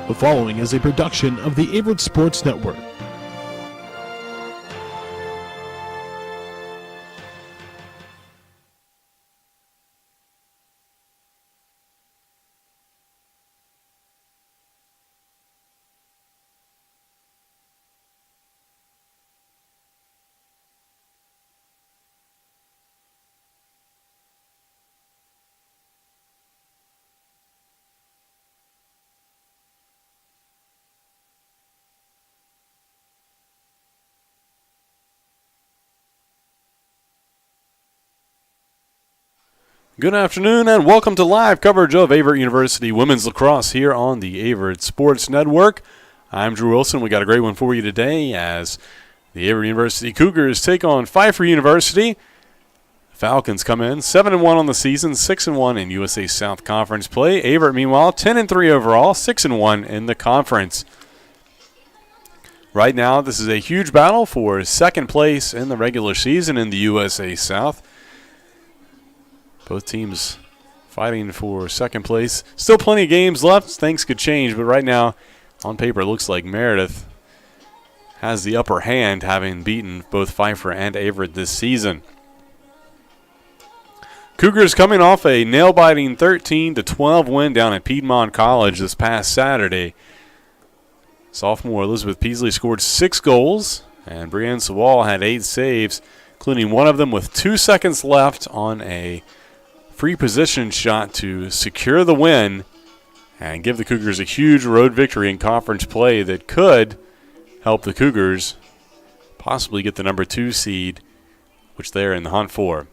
The following is a production of the Averett Sports Network. Good afternoon and welcome to live coverage of Averett University Women's Lacrosse here on the Averett Sports Network. I'm Drew Wilson. We got a great one for you today as the Averett University Cougars take on Pfeiffer University. Falcons come in 7-1 on the season, 6-1 in USA South Conference play. Averett, meanwhile, 10-3 overall, 6-1 in the conference. Right now, this is a huge battle for second place in the regular season in the USA South. Both teams fighting for second place. Still plenty of games left. Things could change, but right now, on paper, it looks like Meredith has the upper hand, having beaten both Pfeiffer and Averett this season. Cougars coming off a nail-biting 13-12 win down at Piedmont College this past Saturday. Sophomore Elizabeth Peasley scored 6 goals, and Brienne Sewall had 8 saves, including one of them with 2 seconds left on a free position shot to secure the win and give the Cougars a huge road victory in conference play that could help the Cougars possibly get the number 2 seed, which they're in the hunt for.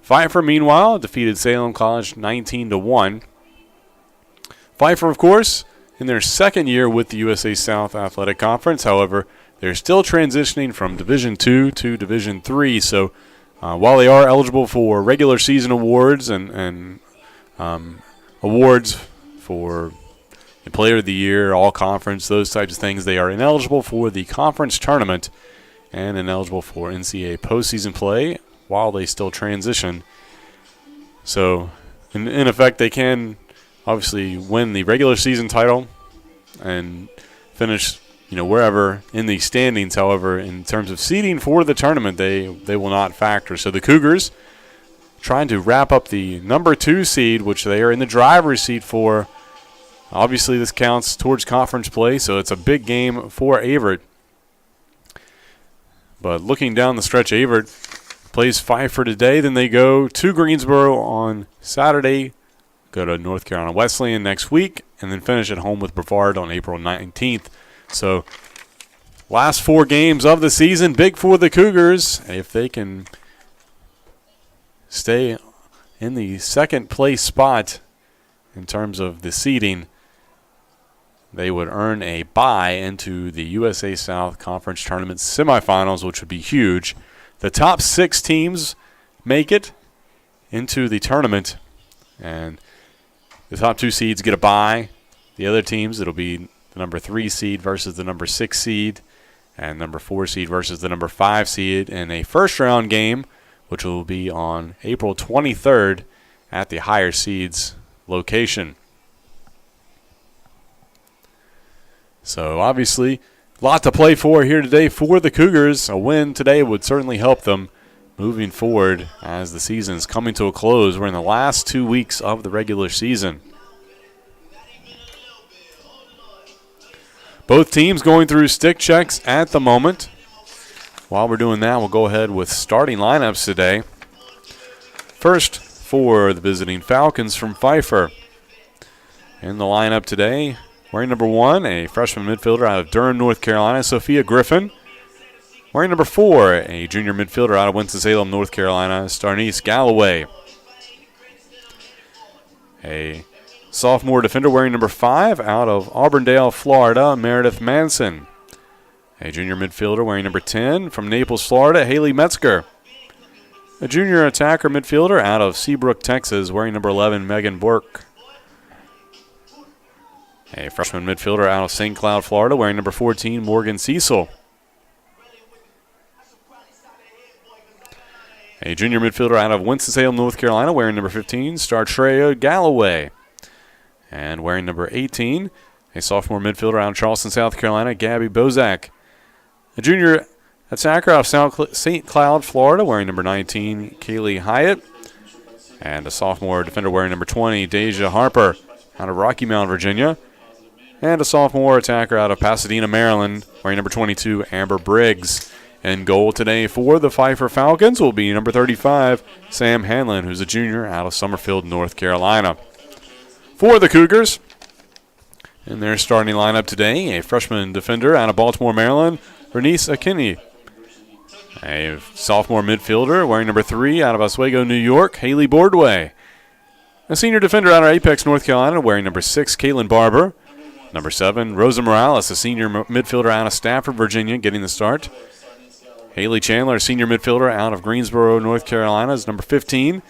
Pfeiffer, meanwhile, defeated Salem College 19-1. Pfeiffer, of course, in their second year with the USA South Athletic Conference. However, they're still transitioning from Division II to Division III, so while they are eligible for regular season awards and awards for the Player of the Year, All-Conference, those types of things, they are ineligible for the conference tournament and ineligible for NCAA postseason play while they still transition. So, in effect, they can obviously win the regular season title and finish wherever in the standings. However, in terms of seeding for the tournament, they will not factor. So the Cougars trying to wrap up the number 2 seed, which they are in the driver's seat for. Obviously, this counts towards conference play, so it's a big game for Averett. But looking down the stretch, Averett plays Pfeiffer today. Then they go to Greensboro on Saturday, go to North Carolina Wesleyan next week, and then finish at home with Brevard on April 19th. So, last 4 games of the season, big for the Cougars. If they can stay in the second place spot in terms of the seeding, they would earn a bye into the USA South Conference Tournament semifinals, which would be huge. The top 6 teams make it into the tournament, and the top 2 seeds get a bye. The other teams, it'll be the number 3 seed versus the number 6 seed, and number 4 seed versus the number 5 seed in a first-round game, which will be on April 23rd at the higher seeds location. So, obviously, a lot to play for here today for the Cougars. A win today would certainly help them moving forward as the season is coming to a close. We're in the last 2 weeks of the regular season. Both teams going through stick checks at the moment. While we're doing that, we'll go ahead with starting lineups today. First, for the visiting Falcons from Pfeiffer. In the lineup today, wearing number 1, a freshman midfielder out of Durham, North Carolina, Sophia Griffin. Wearing number 4, a junior midfielder out of Winston-Salem, North Carolina, Starnice Galloway. A sophomore defender wearing number 5 out of Auburndale, Florida, Meredith Manson. A junior midfielder wearing number 10 from Naples, Florida, Haley Metzger. A junior attacker midfielder out of Seabrook, Texas, wearing number 11, Megan Burke. A freshman midfielder out of St. Cloud, Florida, wearing number 14, Morgan Cecil. A junior midfielder out of Winston-Salem, North Carolina, wearing number 15, Startrea Galloway. And wearing number 18, a sophomore midfielder out of Charleston, South Carolina, Gabby Bozak. A junior attacker out of St. Cloud, Florida, wearing number 19, Kaylee Hyatt. And a sophomore defender wearing number 20, Deja Harper, out of Rocky Mount, Virginia. And a sophomore attacker out of Pasadena, Maryland, wearing number 22, Amber Briggs. In goal today for the Pfeiffer Falcons will be number 35, Sam Hanlon, who's a junior out of Summerfield, North Carolina. For the Cougars, in their starting lineup today, a freshman defender out of Baltimore, Maryland, Bernice Akinney. A sophomore midfielder wearing number 3 out of Oswego, New York, Haley Bordway. A senior defender out of Apex, North Carolina, wearing number 6, Caitlin Barber. Number 7, Rosa Morales, a senior midfielder out of Stafford, Virginia, getting the start. Haley Chandler, senior midfielder out of Greensboro, North Carolina, is number 15.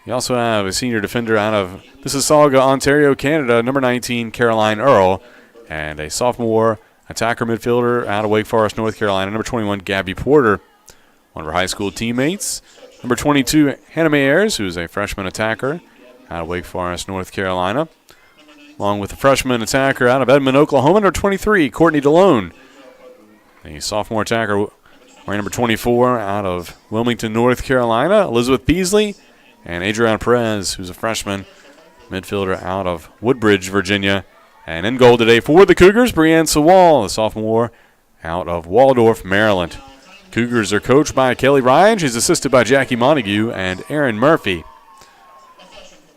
You also have a senior defender out of Mississauga, Ontario, Canada, number 19, Caroline Earl. And a sophomore attacker midfielder out of Wake Forest, North Carolina, number 21, Gabby Porter. One of her high school teammates. Number 22, Hannah Mae Ayers, who's a freshman attacker out of Wake Forest, North Carolina. Along with the freshman attacker out of Edmond, Oklahoma, number 23, Courtney DeLone. A sophomore attacker wearing number 24 out of Wilmington, North Carolina, Elizabeth Beasley. And Adriana Perez, who's a freshman midfielder out of Woodbridge, Virginia. And in goal today for the Cougars, Brianne Sewall, a sophomore out of Waldorf, Maryland. Cougars are coached by Kelly Ryan. She's assisted by Jackie Montague and Aaron Murphy.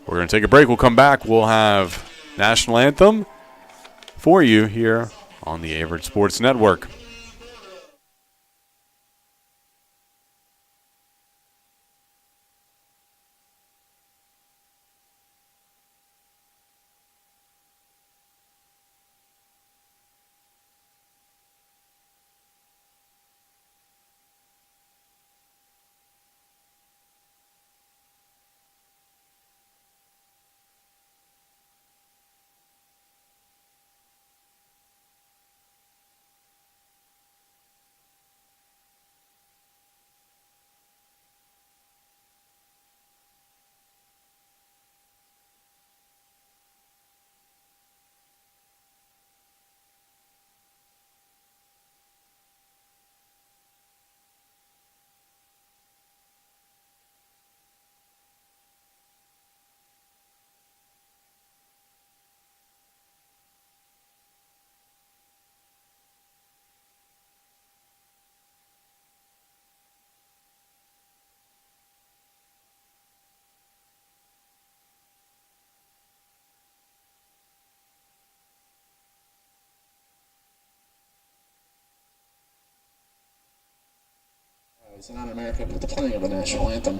We're going to take a break. We'll come back. We'll have National Anthem for you here on the Averett Sports Network. It's not America, but the playing of the national anthem.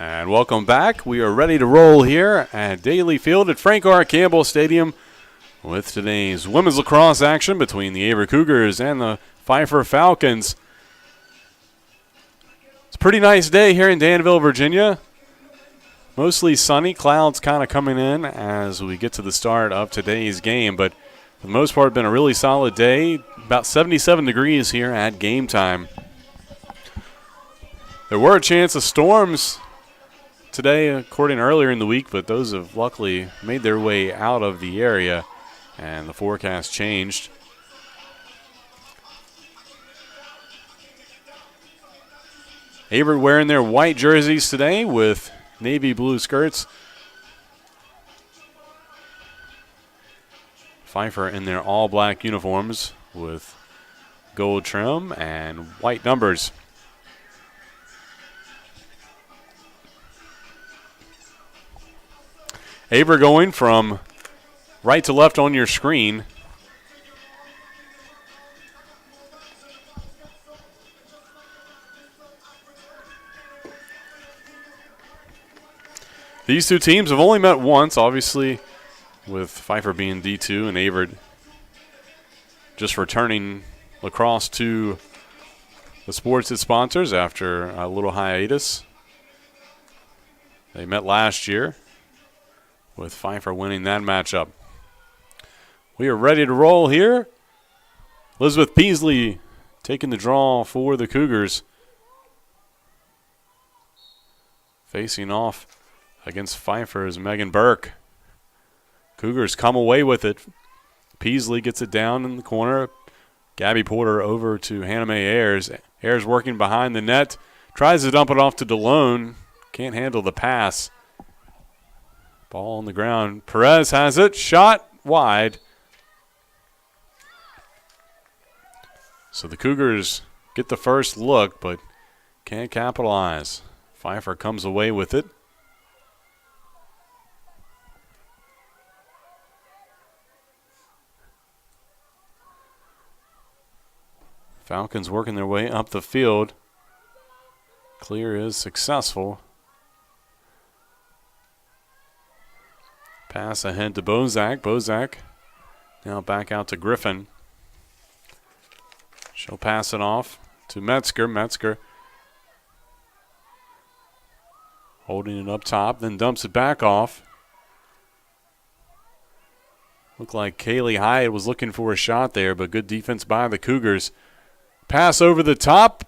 And welcome back. We are ready to roll here at Daly Field at Frank R. Campbell Stadium with today's women's lacrosse action between the Averett Cougars and the Pfeiffer Falcons. It's a pretty nice day here in Danville, Virginia. Mostly sunny, clouds kind of coming in as we get to the start of today's game, but for the most part, been a really solid day. About 77 degrees here at game time. There were a chance of storms today, according to earlier in the week, but those have luckily made their way out of the area, and the forecast changed. Averett wearing their white jerseys today with navy blue skirts. Pfeiffer in their all-black uniforms with gold trim and white numbers. Averett going from right to left on your screen. These two teams have only met once, obviously, with Pfeiffer being D2 and Averett just returning lacrosse to the sports it sponsors after a little hiatus. They met last year, with Pfeiffer winning that matchup. We are ready to roll here. Elizabeth Peasley taking the draw for the Cougars. Facing off against Pfeiffer is Megan Burke. Cougars come away with it. Peasley gets it down in the corner. Gabby Porter over to Hannah Mae Ayers. Ayers working behind the net. Tries to dump it off to DeLone. Can't handle the pass. Ball on the ground. Perez has it. Shot wide. So the Cougars get the first look, but can't capitalize. Pfeiffer comes away with it. Falcons working their way up the field. Clear is successful. Pass ahead to Bozak. Bozak now back out to Griffin. She'll pass it off to Metzger. Metzger holding it up top, then dumps it back off. Looked like Kaylee Hyatt was looking for a shot there, but good defense by the Cougars. Pass over the top,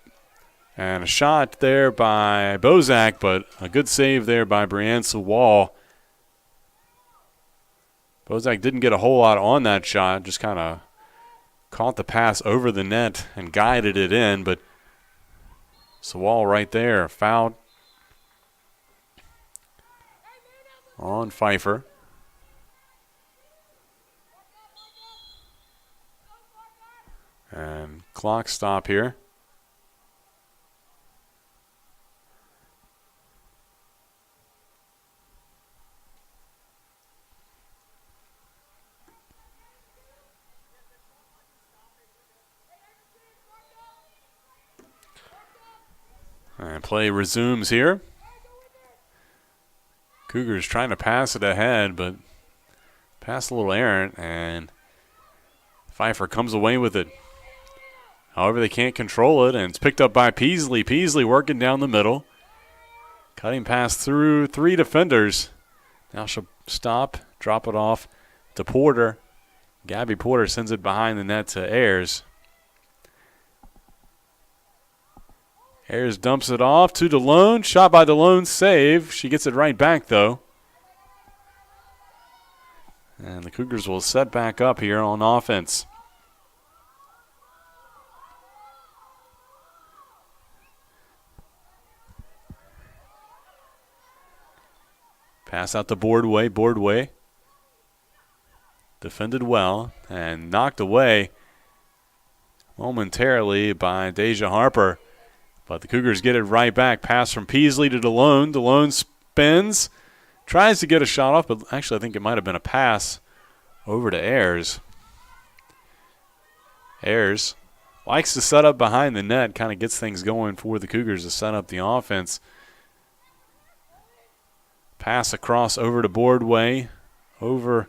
and a shot there by Bozak, but a good save there by Brianne Sewall. Bozak didn't get a whole lot on that shot, just kind of caught the pass over the net and guided it in, but Sewall right there, fouled on Pfeiffer. And clock stop here. And play resumes here. Cougars trying to pass it ahead, but pass a little errant, and Pfeiffer comes away with it. However, they can't control it, and it's picked up by Peasley. Peasley working down the middle. Cutting pass through three defenders. Now she'll stop, drop it off to Porter. Gabby Porter sends it behind the net to Ayers. Ayers dumps it off to DeLone. Shot by DeLone, save. She gets it right back, though. And the Cougars will set back up here on offense. Pass out to Boardway. Boardway defended well and knocked away momentarily by Deja Harper. But the Cougars get it right back. Pass from Peasley to DeLone. DeLone spins. Tries to get a shot off, but actually I think it might have been a pass over to Ayers. Ayers likes to set up behind the net. Kind of gets things going for the Cougars to set up the offense. Pass across over to Boardway. Overthrown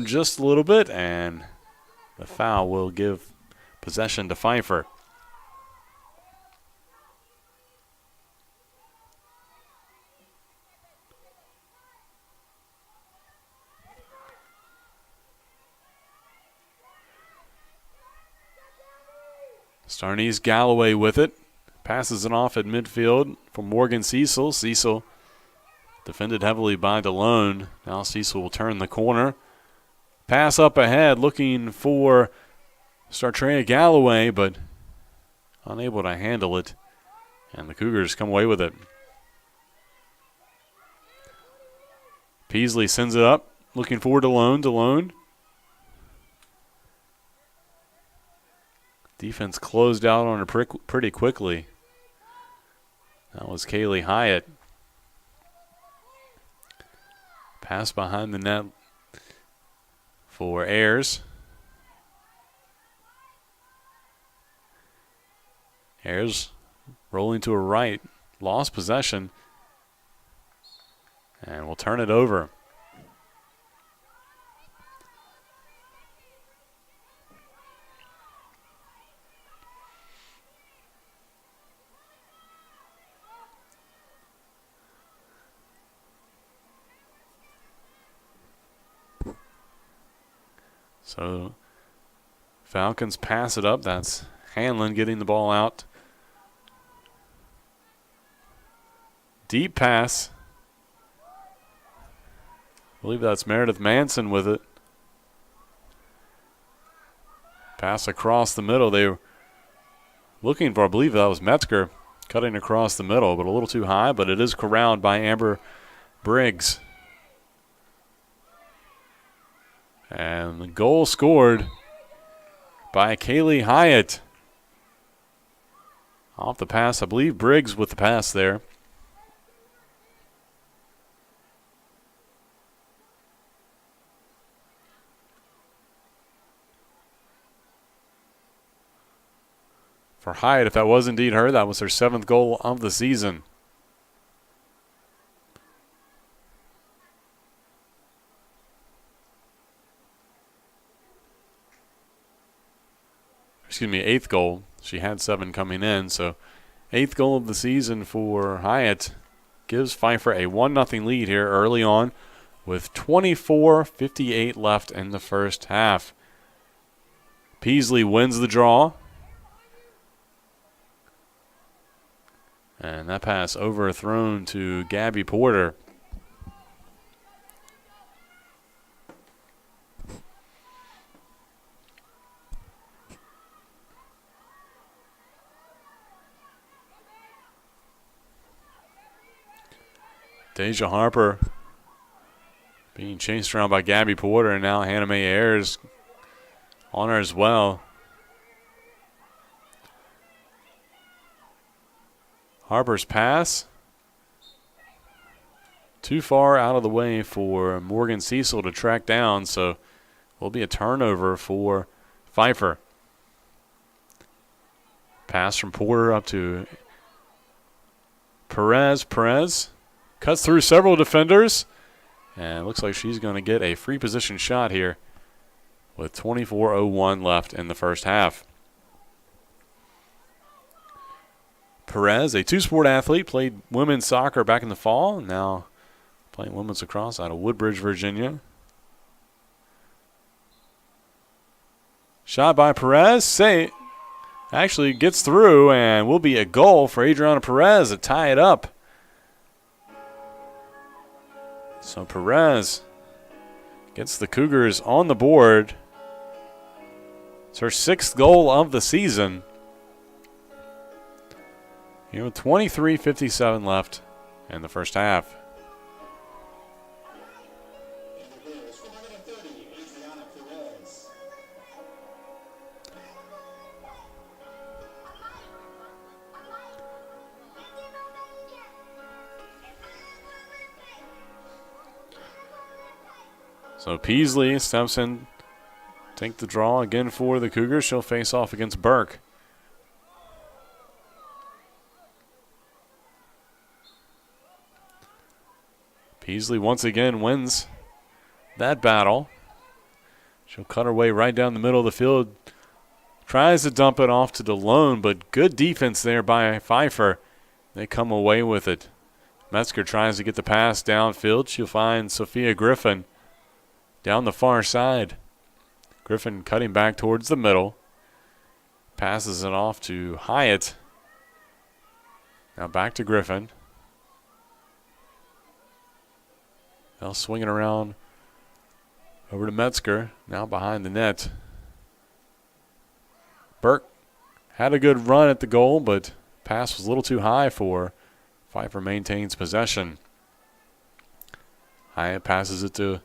just a little bit, and the foul will give Possession to Pfeiffer. Starnese Galloway with it. Passes it off at midfield for Morgan Cecil. Cecil defended heavily by DeLone. Now Cecil will turn the corner. Pass up ahead looking for Startrea Galloway, but unable to handle it. And the Cougars come away with it. Peasley sends it up, looking for DeLone. DeLone. Defense closed out on her pretty quickly. That was Kaylee Hyatt. Pass behind the net for Ayers. Ayers rolling to her right. Lost possession. And we'll turn it over. So Falcons pass it up. That's Hanlon getting the ball out. Deep pass. I believe that's Meredith Manson with it. Pass across the middle. They were looking for, I believe that was Metzger cutting across the middle, but a little too high, but it is corralled by Amber Briggs. And the goal scored by Kaylee Hyatt. Off the pass, I believe Briggs with the pass there. For Hyatt, if that was indeed her, that was her 7th goal of the season. Excuse me, 8th goal. She had 7 coming in, so 8th goal of the season for Hyatt gives Pfeiffer a 1-0 lead here early on with 24:58 left in the first half. Peasley wins the draw. And that pass overthrown to Gabby Porter. Deja Harper being chased around by Gabby Porter, and now Hannah Mae Ayers on her as well. Harper's pass too far out of the way for Morgan Cecil to track down, so will be a turnover for Pfeiffer. Pass from Porter up to Perez. Perez cuts through several defenders, and it looks like she's going to get a free position shot here with 24:01 left in the first half. Perez, a two-sport athlete, played women's soccer back in the fall, now playing women's lacrosse out of Woodbridge, Virginia. Shot by Perez, actually gets through, and will be a goal for Adriana Perez to tie it up. So Perez gets the Cougars on the board. It's her 6th goal of the season. Here with 23:57 left in the first half. So Peasley steps in, take the draw again for the Cougars. She'll face off against Burke. Peasley once again wins that battle. She'll cut her way right down the middle of the field Tries to dump it off to DeLone, but good defense there by Pfeiffer. They come away with it. Metzger tries to get the pass downfield. She'll find Sophia Griffin down the far side. Griffin cutting back towards the middle. Passes it off to Hyatt. Now back to Griffin. Now swinging around over to Metzger. Now behind the net. Burke had a good run at the goal, but pass was a little too high for Pfeiffer. Maintains possession. Hyatt passes it to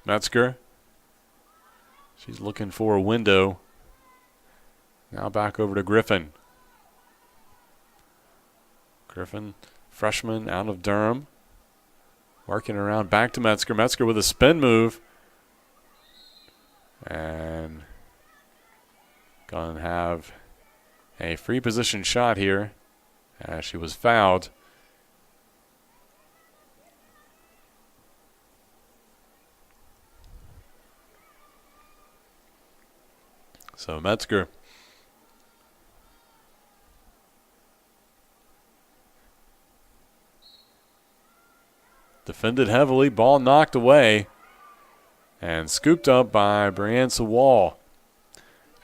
Metzger. She's looking for a window. Now back over to Griffin. Griffin, freshman out of Durham. Working around back to Metzger. Metzger with a spin move. And going to have a free position shot here as she was fouled. So Metzger defended heavily, ball knocked away and scooped up by Brianne Sawall.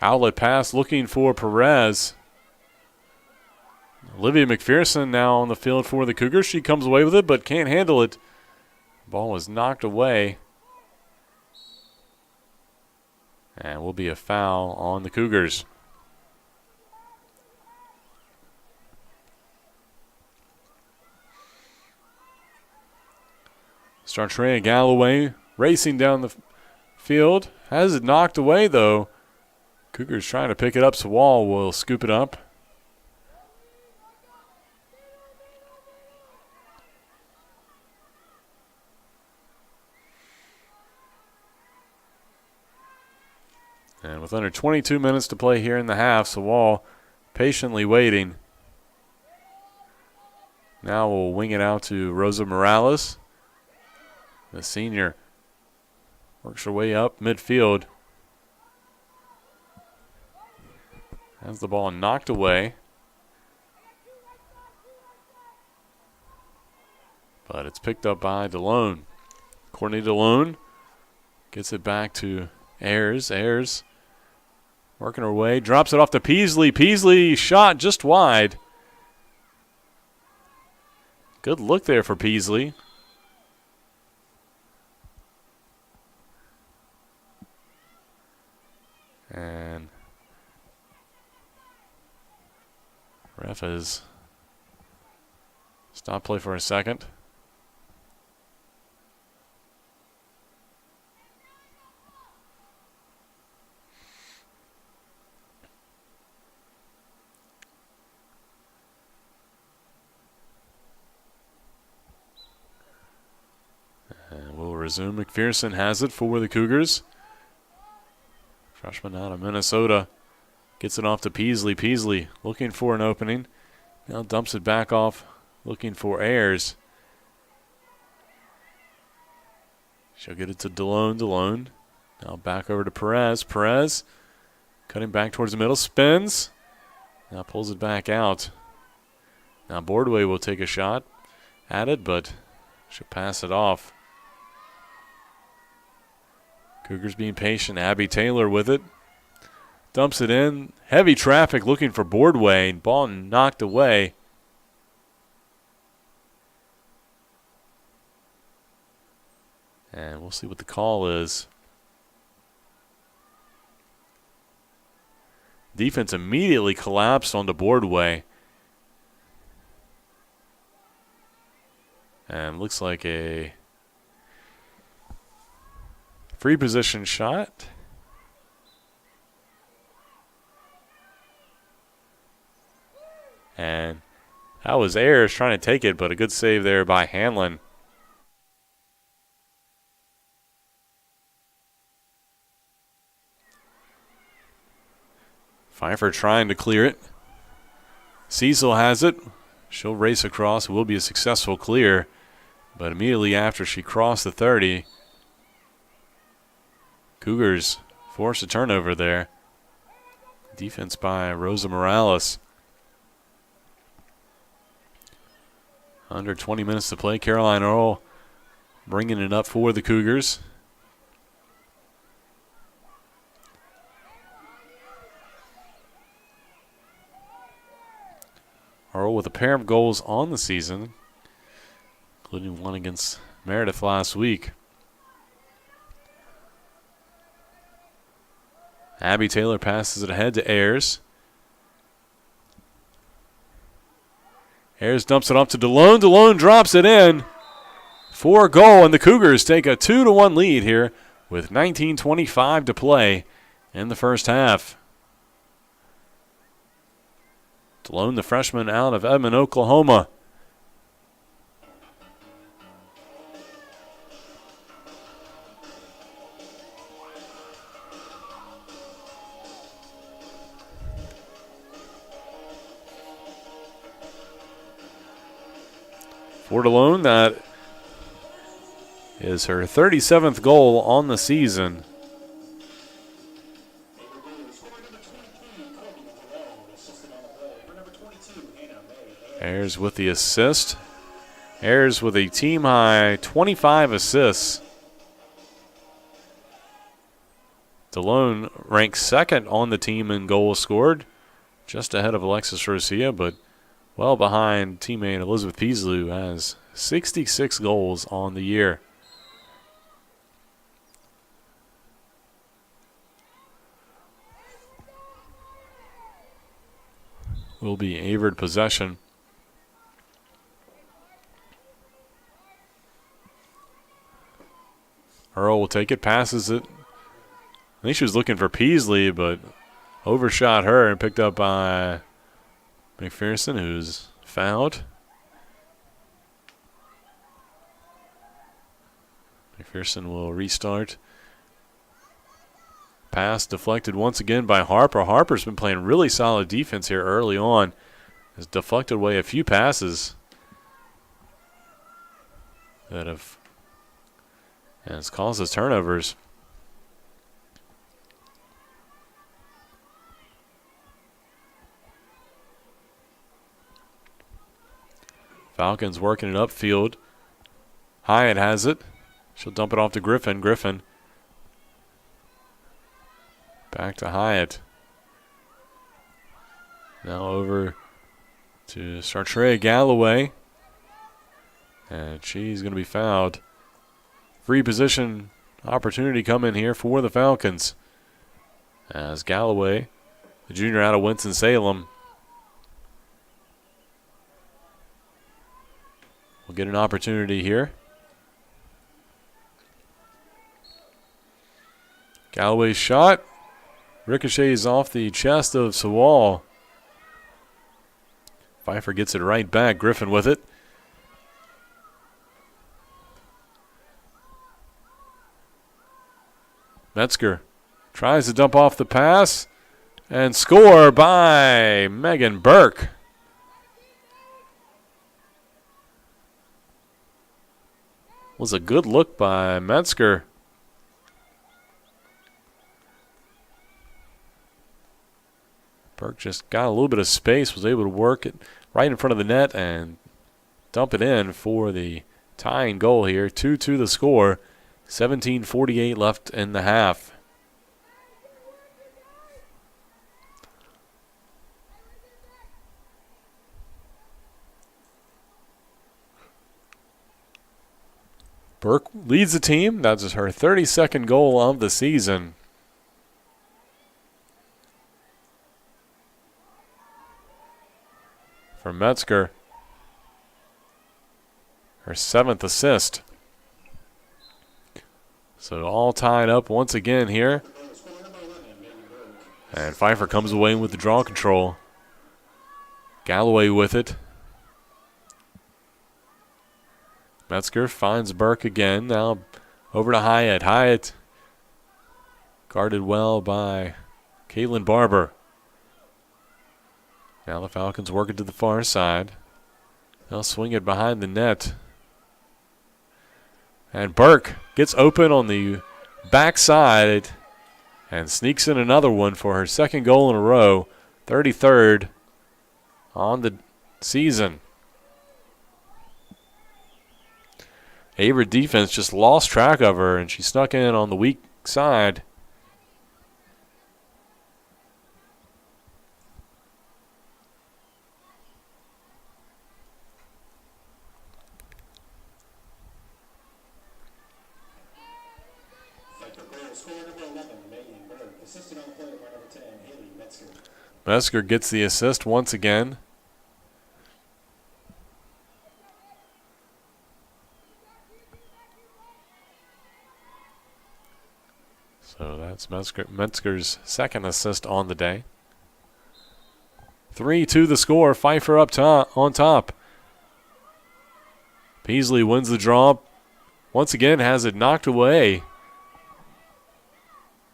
Outlet pass looking for Perez. Olivia McPherson now on the field for the Cougars. She comes away with it but can't handle it. Ball was knocked away. And will be a foul on the Cougars. Startrea Galloway racing down the field. Has it knocked away, though. Cougars trying to pick it up. Sawall will scoop it up. And with under 22 minutes to play here in the half, Sawall patiently waiting. Now we'll wing it out to Rosa Morales. The senior works her way up midfield. Has the ball knocked away. But it's picked up by DeLone. Courtney DeLone gets it back to Ayers. Ayers working her way. Drops it off to Peasley. Peasley shot just wide. Good look there for Peasley. And ref has stopped play for a second. And we'll resume. McPherson has it for the Cougars. Freshman out of Minnesota gets it off to Peasley. Peasley looking for an opening. Now dumps it back off, looking for Ayers. She'll get it to DeLone. DeLone now back over to Perez. Perez cutting back towards the middle. Spins. Now pulls it back out. Now Boardway will take a shot at it, but she'll pass it off. Cougars being patient. Abby Taylor with it. Dumps it in. Heavy traffic looking for Boardway. Ball knocked away. And we'll see what the call is. Defense immediately collapsed onto Boardway. And looks like a free position shot. And that was Ayers trying to take it, but a good save there by Hanlon. Pfeiffer trying to clear it. Cecil has it. She'll race across. It will be a successful clear. But immediately after she crossed the 30, Cougars forced a turnover there. Defense by Rosa Morales. Under 20 minutes to play. Caroline Earl bringing it up for the Cougars. Earl with a pair of goals on the season, including one against Meredith last week. Abby Taylor passes it ahead to Ayers. Ayers dumps it off to DeLone. DeLone drops it in for a goal, and the Cougars take a 2-1 lead here with 19:25 to play in the first half. DeLone, the freshman out of Edmond, Oklahoma. For DeLone, that is her 37th goal on the season. Ayers with the assist. Ayers with a team-high 25 assists. DeLone ranks second on the team in goals scored, just ahead of Alexis Rosia, but well behind teammate Elizabeth Peasley, who has 66 goals on the year. Will be Averett possession. Earl will take it, passes it. I think she was looking for Peasley, but overshot her and picked up by McPherson, who's fouled. McPherson will restart. Pass deflected once again by Harper. Harper's been playing really solid defense here early on. Has deflected away a few passes that have and it's caused us turnovers. Falcons working it upfield. Hyatt has it. She'll dump it off to Griffin. Griffin. Back to Hyatt. Now over to Sartre Galloway. And she's going to be fouled. Free position opportunity coming here for the Falcons. As Galloway, the junior out of Winston-Salem, will get an opportunity here. Galloway's shot ricochets off the chest of Sewall. Pfeiffer gets it right back. Griffin with it. Metzger tries to dump off the pass and score by Megan Burke. Was a good look by Metzger. Burke just got a little bit of space, was able to work it right in front of the net and dump it in for the tying goal here. 2-2 the score. 17:48 left in the half. Burke leads the team. That's her 32nd goal of the season. For Metzger, her 7th assist. So all tied up once again here. And Pfeiffer comes away with the draw control. Galloway with it. Metzger finds Burke again. Now over to Hyatt. Hyatt guarded well by Caitlin Barber. Now the Falcons work it to the far side. They'll swing it behind the net. And Burke gets open on the backside and sneaks in another one for her second goal in a row, 33rd on the season. Averett defense just lost track of her, and she snuck in on the weak side. Metzger gets the assist once again. So that's Metzger's second assist on the day. 3-2 the score. Pfeiffer up top, on top. Peasley wins the draw. Once again has it knocked away.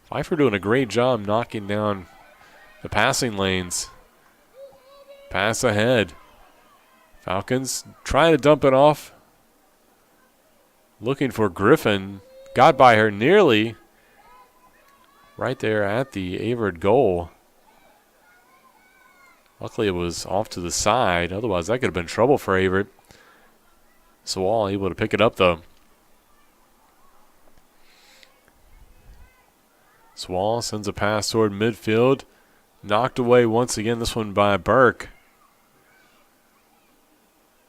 Pfeiffer doing a great job knocking down the passing lanes. Pass ahead. Falcons trying to dump it off. Looking for Griffin. Got by her nearly. Right there at the Averett goal. Luckily it was off to the side. Otherwise that could have been trouble for Averett. Sewall able to pick it up though. Sewall sends a pass toward midfield. Knocked away once again, this one by Burke.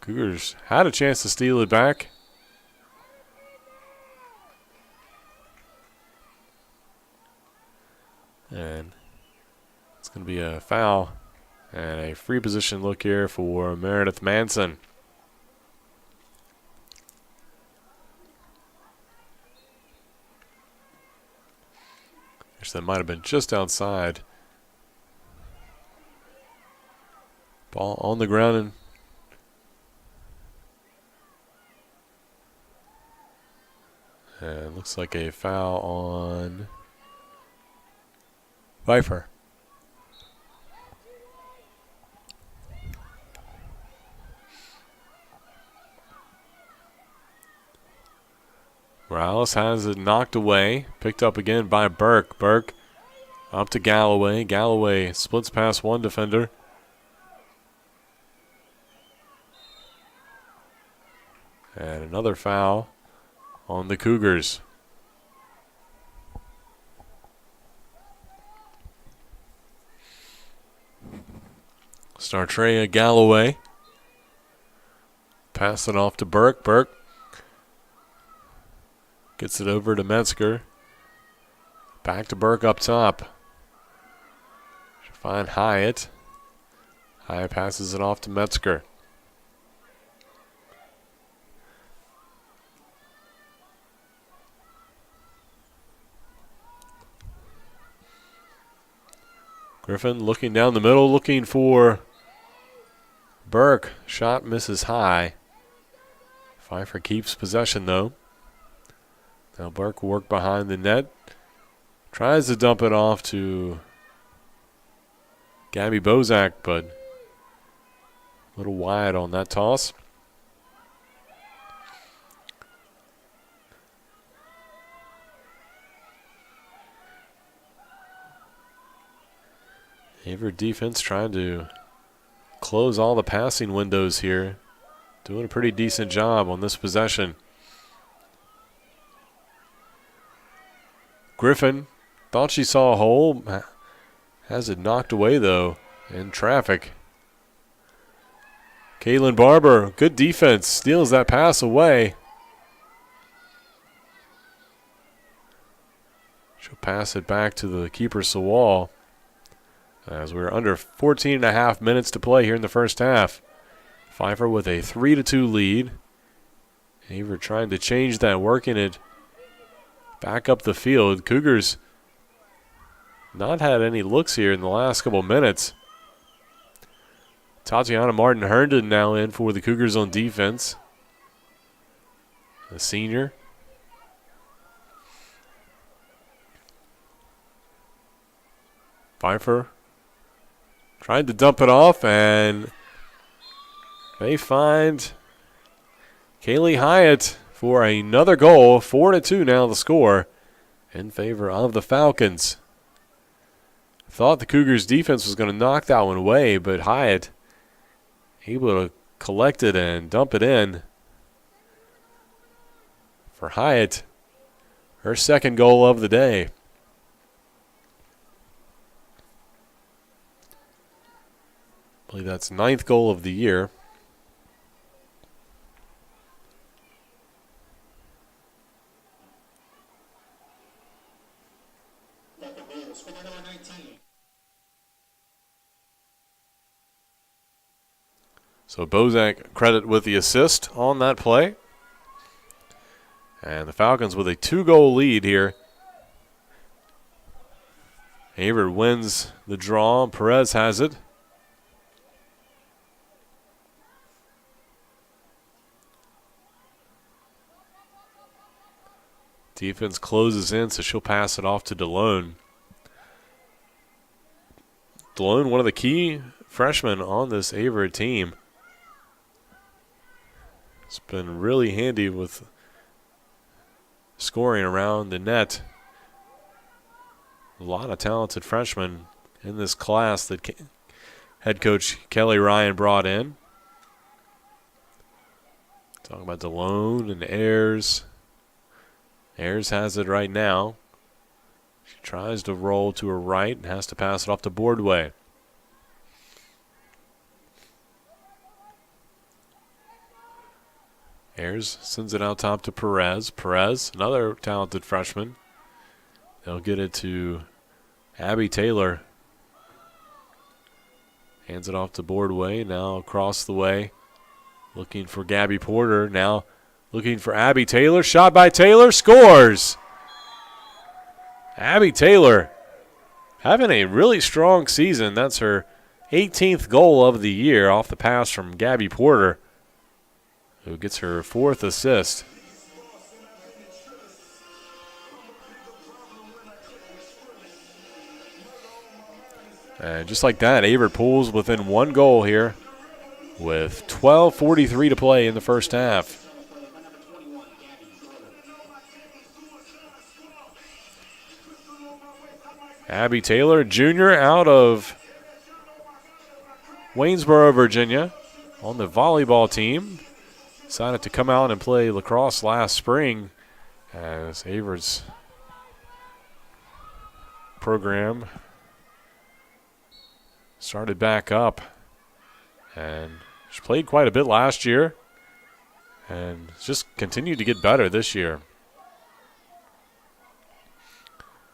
Cougars had a chance to steal it back. And it's going to be a foul and a free position look here for Meredith Manson. Actually, that might have been just outside. Ball on the ground and looks like a foul on Pfeiffer. Morales has it knocked away. Picked up again by Burke. Burke up to Galloway. Galloway splits past one defender. And another foul on the Cougars. Startrea Galloway. Pass it off to Burke. Burke gets it over to Metzger. Back to Burke up top. She'll find Hyatt. Hyatt passes it off to Metzger. Griffin looking down the middle, looking for Burke. Shot misses high. Pfeiffer keeps possession though. Now Burke will work behind the net. Tries to dump it off to Gabby Bozak, but a little wide on that toss. Averett defense trying to close all the passing windows here. Doing a pretty decent job on this possession. Griffin thought she saw a hole. Has it knocked away though in traffic. Caitlin Barber, good defense, steals that pass away. She'll pass it back to the keeper Sewall. As we're under 14 and a half minutes to play here in the first half. Pfeiffer with a 3-2 lead. Averett trying to change that, working it back up the field. Cougars not had any looks here in the last couple minutes. Tatiana Martin Herndon now in for the Cougars on defense. The senior. Pfeiffer tried to dump it off, and they find Kaylee Hyatt for another goal. 4-2 now the score in favor of the Falcons. Thought the Cougars' defense was going to knock that one away, but Hyatt able to collect it and dump it in. For Hyatt, her second goal of the day. I believe that's 9th goal of the year. So Bozak credit with the assist on that play. And the Falcons with a 2-goal lead here. Averett wins the draw. Perez has it. Defense closes in, so she'll pass it off to DeLone. DeLone, one of the key freshmen on this Averett team. It's been really handy with scoring around the net. A lot of talented freshmen in this class that head coach Kelly Ryan brought in. Talking about DeLone and Ayers. Ayers has it right now. She tries to roll to her right and has to pass it off to Boardway. Ayers sends it out top to Perez. Perez, another talented freshman. They'll get it to Abby Taylor. Hands it off to Boardway. Now across the way. Looking for Gabby Porter. Now looking for Abby Taylor. Shot by Taylor. Scores! Abby Taylor having a really strong season. That's her 18th goal of the year off the pass from Gabby Porter, who gets her 4th assist. And just like that, Averett pulls within 1 goal here with 12:43 to play in the first half. Abby Taylor, junior out of Waynesboro, Virginia, on the volleyball team. Decided to come out and play lacrosse last spring as Averett's program started back up. And she played quite a bit last year and just continued to get better this year.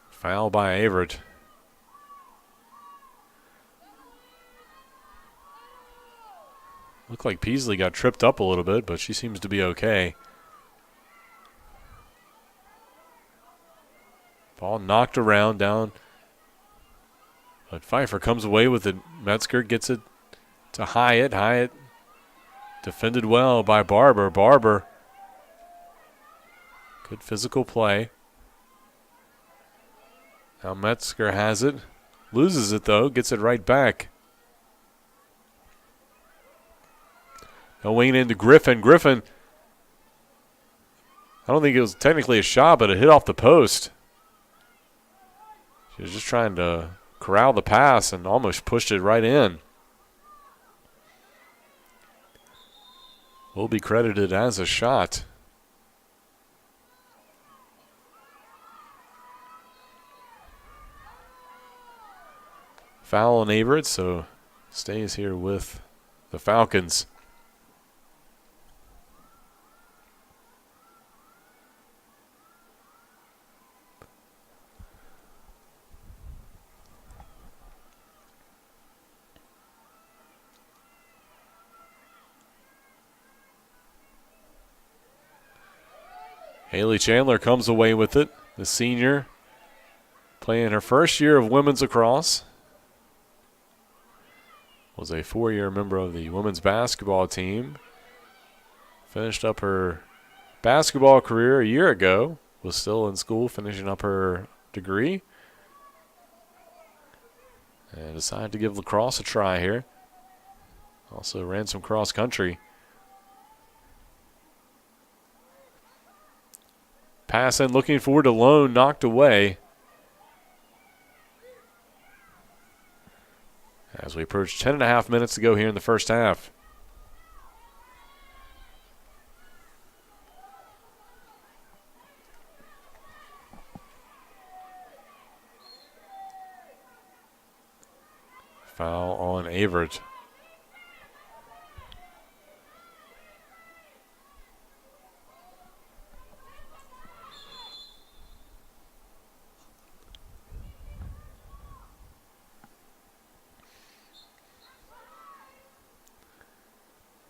Foul by Averett. Looked like Peasley got tripped up a little bit, but she seems to be okay. Ball knocked around down. But Pfeiffer comes away with it. Metzger gets it to Hyatt. Hyatt defended well by Barber. Barber, good physical play. Now Metzger has it. Loses it though, gets it right back. Now Wayne into Griffin. Griffin, I don't think it was technically a shot, but it hit off the post. She was just trying to corral the pass and almost pushed it right in. Will be credited as a shot. Foul on Averett, so stays here with the Falcons. Haley Chandler comes away with it, the senior, playing her first year of women's lacrosse. Was a 4-year member of the women's basketball team. Finished up her basketball career a year ago. Was still in school finishing up her degree. And decided to give lacrosse a try here. Also ran some cross country. Pass in looking forward to DeLone, knocked away. as we approach 10.5 minutes to go here in the first half. Foul on Averett.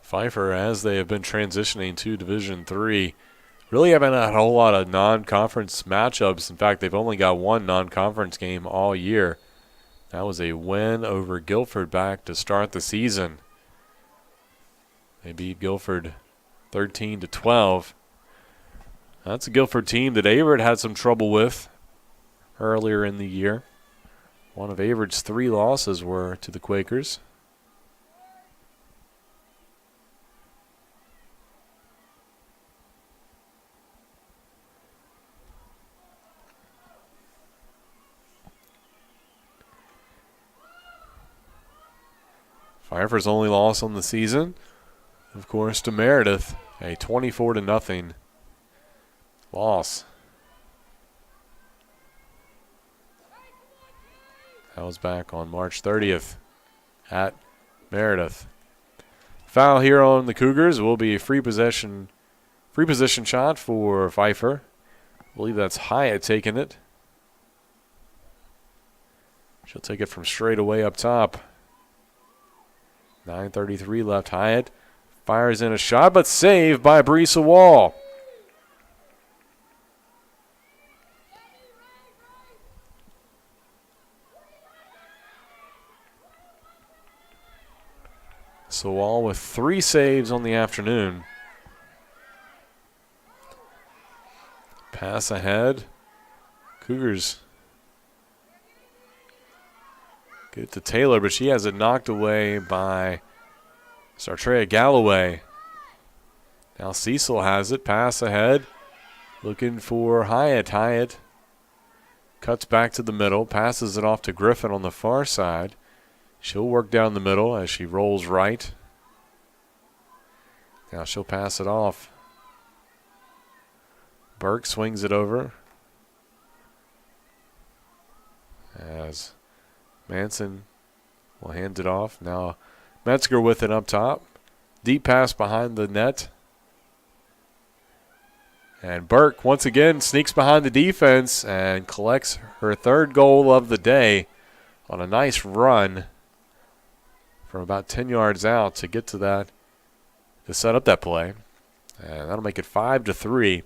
Pfeiffer, as they have been transitioning to Division III, really haven't had a whole lot of non-conference matchups. In fact, they've only got one non-conference game all year. That was a win over Guilford back to start the season. They beat Guilford 13-12. That's a Guilford team that Averett had some trouble with earlier in the year. One of Averett's 3 losses were to the Quakers. Pfeiffer's only loss on the season, of course, to Meredith, a 24-0 loss. That was back on March 30th at Meredith. Foul here on the Cougars will be a free position shot for Pfeiffer. I believe that's Hyatt taking it. She'll take it from straight away up top. 9:33 left. Hyatt fires in a shot, but saved by Breesa Wall. So Wall with 3 saves on the afternoon. Pass ahead. Cougars get it to Taylor, but she has it knocked away by Sartrea Galloway. Now Cecil has it. Pass ahead. Looking for Hyatt. Hyatt cuts back to the middle. Passes it off to Griffin on the far side. She'll work down the middle as she rolls right. Now she'll pass it off. Burke swings it over. As Manson will hand it off. Now Metzger with it up top. Deep pass behind the net. And Burke once again sneaks behind the defense and collects her 3rd goal of the day on a nice run from about 10 yards out to get to that, to set up that play. And that'll make it 5-3.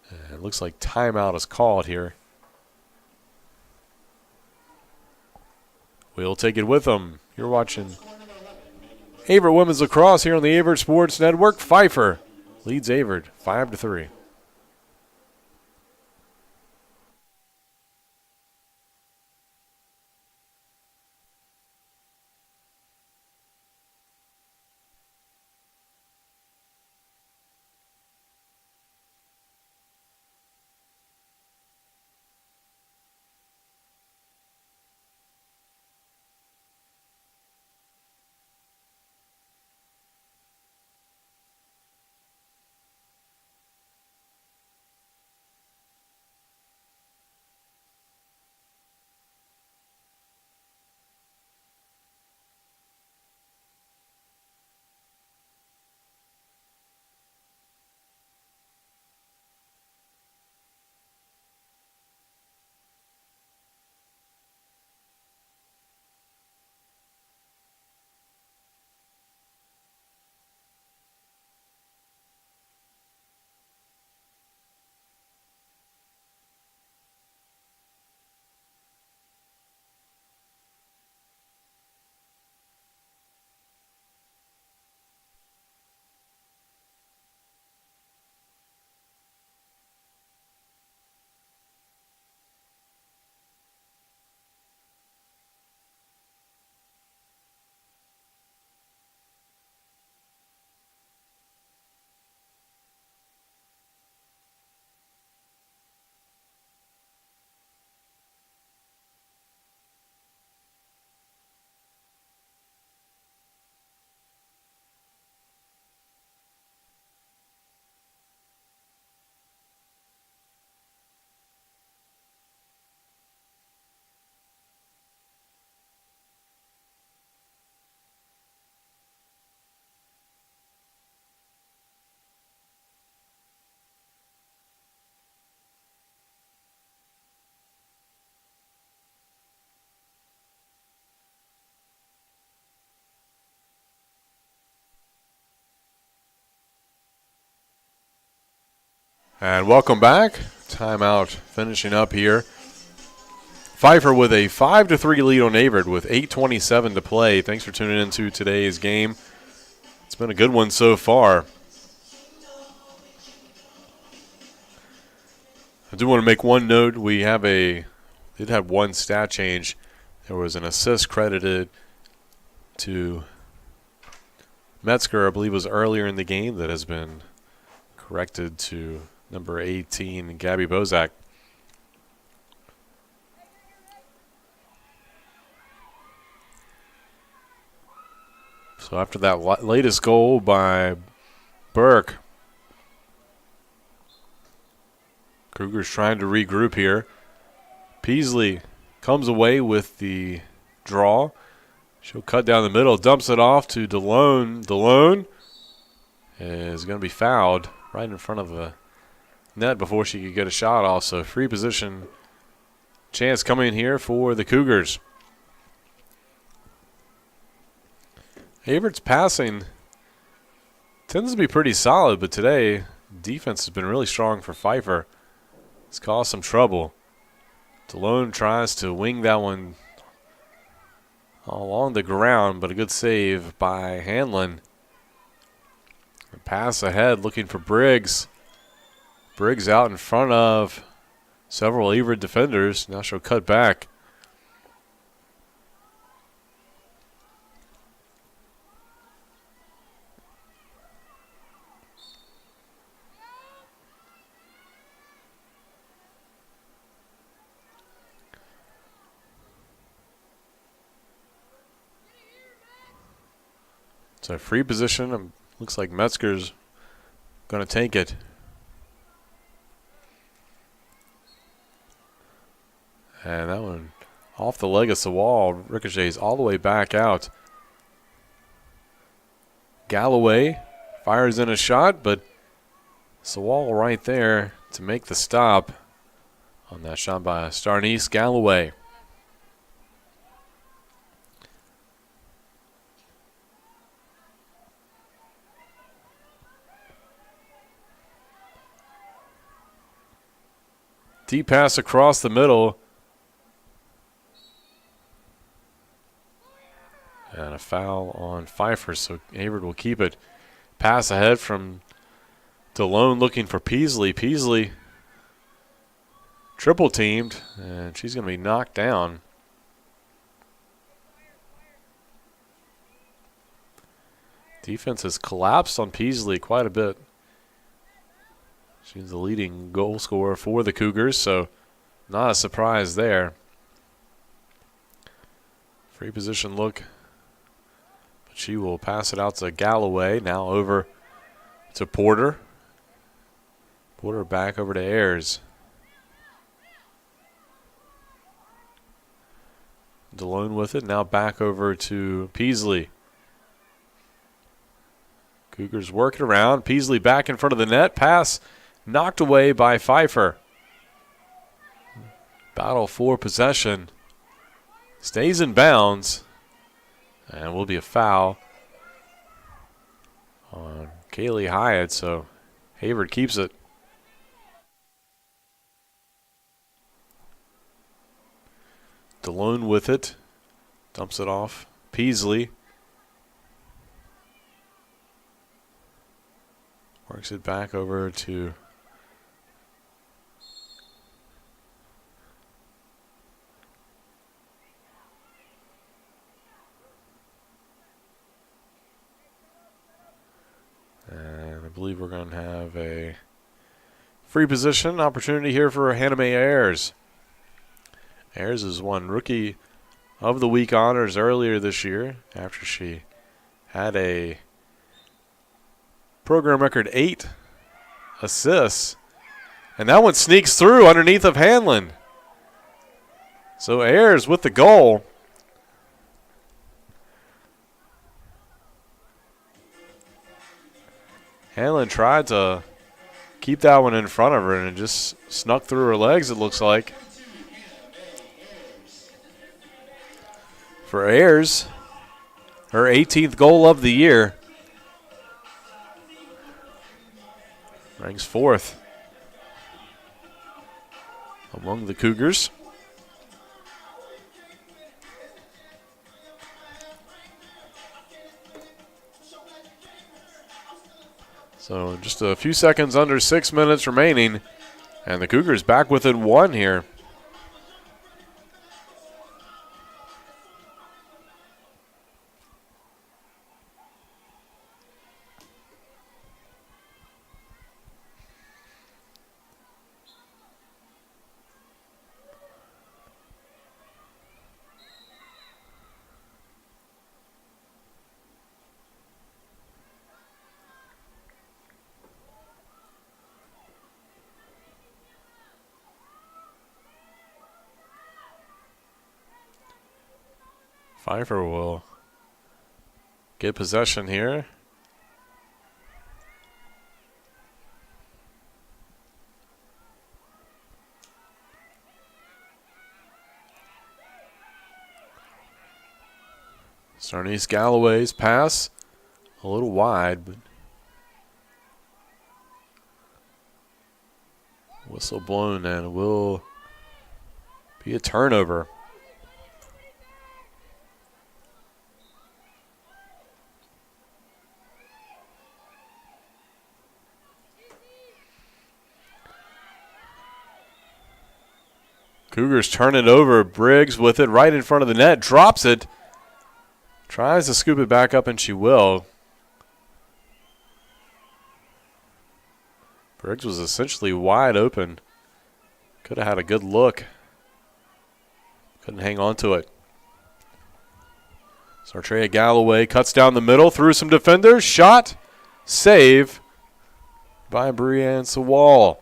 And it looks like timeout is called here. We'll take it with them. You're watching Averett Women's Lacrosse here on the Averett Sports Network. Pfeiffer leads Averett 5-3. And welcome back. Timeout finishing up here. Pfeiffer with a 5-3 lead on Averett with 8:27 to play. Thanks for tuning into today's game. It's been a good one so far. I do want to make one note. We did have one stat change. There was an assist credited to Metzger, I believe it was earlier in the game, that has been corrected to number 18, Gabby Bozak. So after that latest goal by Burke, Cougars trying to regroup here. Peasley comes away with the draw. She'll cut down the middle, dumps it off to DeLone. DeLone is going to be fouled right in front of the net before she could get a shot off. So free position chance coming here for the Cougars. Averett's passing tends to be pretty solid, but today defense has been really strong for Pfeiffer. It's caused some trouble. DeLone tries to wing that one along the ground, but a good save by Hanlon. A pass ahead looking for Briggs. Briggs out in front of several Averett defenders. Now she'll cut back. So free position. Looks like Metzger's going to take it. And that one off the leg of Sawal. Ricochets all the way back out. Galloway fires in a shot, but Sawal right there to make the stop on that shot by Starnice Galloway. Deep pass across the middle. And a foul on Pfeiffer, so Averett will keep it. Pass ahead from DeLone looking for Peasley. Peasley triple teamed, and she's going to be knocked down. Defense has collapsed on Peasley quite a bit. She's the leading goal scorer for the Cougars, so not a surprise there. Free position look. But she will pass it out to Galloway. Now over to Porter. Porter back over to Ayers. DeLone with it. Now back over to Peasley. Cougars working around. Peasley back in front of the net. Pass knocked away by Pfeiffer. Battle for possession. Stays in bounds. And will be a foul on Kaylee Hyatt, so Averett keeps it. DeLone with it. Dumps it off. Peasley. Works it back over to and I believe we're going to have a free position opportunity here for Hannah Mae Ayers. Ayers has won Rookie of the Week honors earlier this year after she had a program record 8 assists. And that one sneaks through underneath of Hanlon. So Ayers with the goal. Hanlon tried to keep that one in front of her, and it just snuck through her legs, it looks like. For Ayers, her 18th goal of the year. Ranks 4th among the Cougars. So just a few seconds under 6 minutes remaining, and the Cougars back within one here. Pfeiffer will get possession here. Cernes Galloway's pass a little wide, but whistle blown, and it will be a turnover. Cougars turn it over. Briggs with it right in front of the net. Drops it. Tries to scoop it back up, and she will. Briggs was essentially wide open. Could have had a good look. Couldn't hang on to it. Sartrea Galloway cuts down the middle through some defenders. Shot. Save by Brianne Sawall.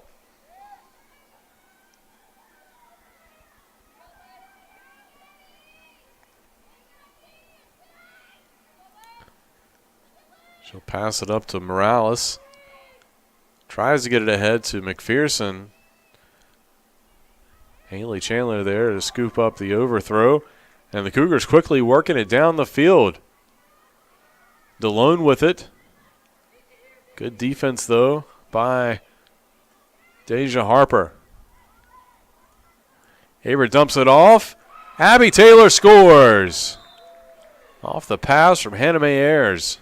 She'll pass it up to Morales. Tries to get it ahead to McPherson. Haley Chandler there to scoop up the overthrow. And the Cougars quickly working it down the field. DeLone with it. Good defense, though, by Deja Harper. Averett dumps it off. Abby Taylor scores. Off the pass from Hannah Mae Ayers.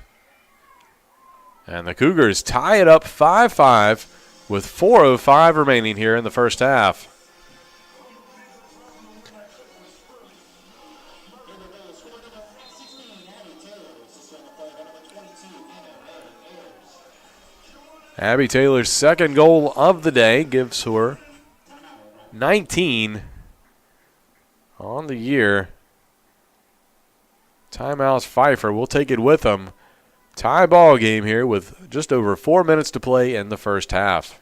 And the Cougars tie it up 5-5 with 4:05 remaining here in the first half. Abby Taylor's second goal of the day gives her 19 on the year. Timeouts Pfeiffer will take it with them. Tie ball game here with just over 4 minutes to play in the first half.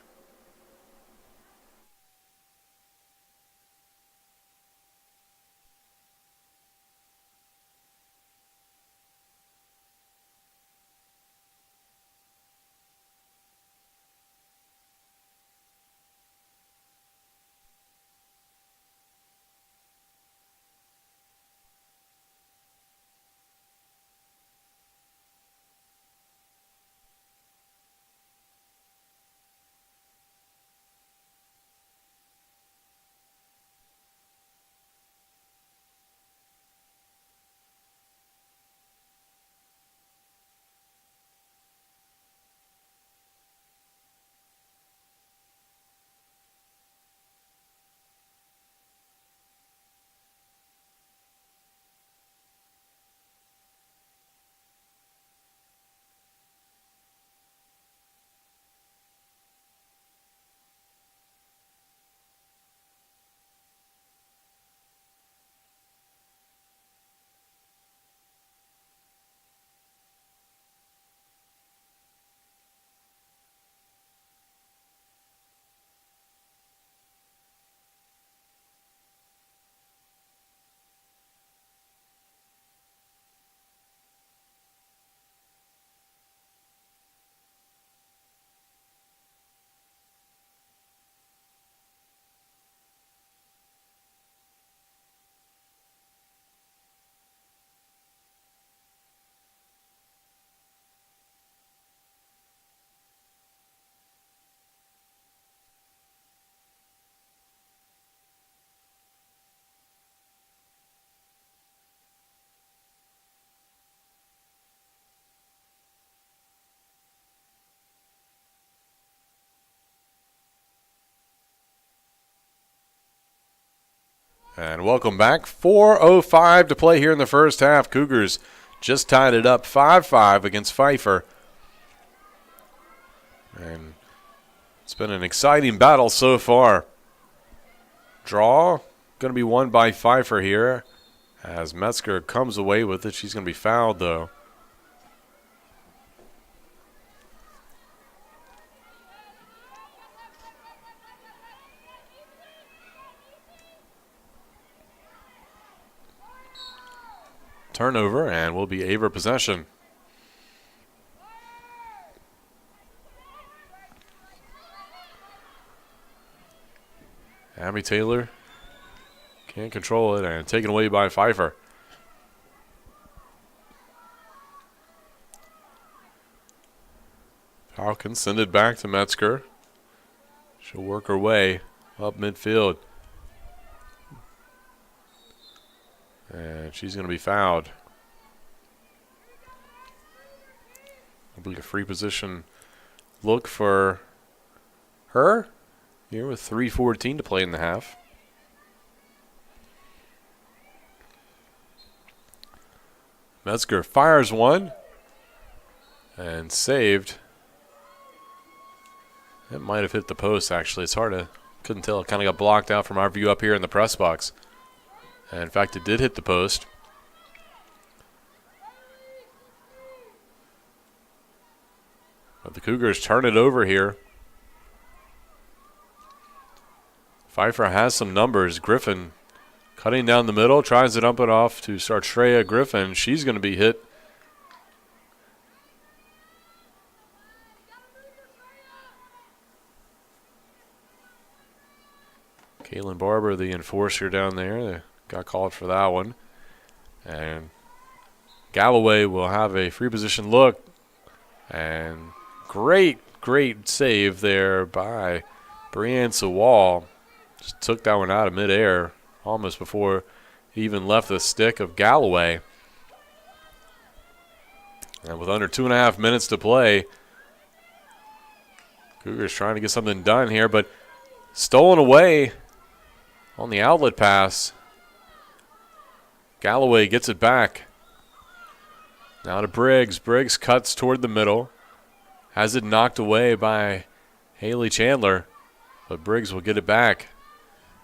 And welcome back. 4:05 to play here in the first half. Cougars just tied it up 5-5 against Pfeiffer. And it's been an exciting battle so far. Draw going to be won by Pfeiffer here as Metzger comes away with it. She's going to be fouled, though. Turnover, and will be Averett possession. Abby Taylor can't control it, and taken away by Pfeiffer. Falcons send it back to Metzger. She'll work her way up midfield. And she's going to be fouled. I believe a free position look for her here with 3:14 to play in the half. Metzger fires one and saved. It might have hit the post, actually. It's hard to, couldn't tell. It kind of got blocked out from our view up here in the press box. And in fact, it did hit the post. But the Cougars turn it over here. Pfeiffer has some numbers. Griffin cutting down the middle, tries to dump it off to Sartreya Griffin. She's going to be hit. Caitlin Barber, the enforcer down there, got called for that one. And Galloway will have a free position look. And great save there by Brianne Sawall. Just took that one out of midair almost before he even left the stick of Galloway. And with under 2.5 minutes to play, Cougars trying to get something done here, but stolen away on the outlet pass. Galloway gets it back. Now to Briggs. Briggs cuts toward the middle. Has it knocked away by Haley Chandler. But Briggs will get it back.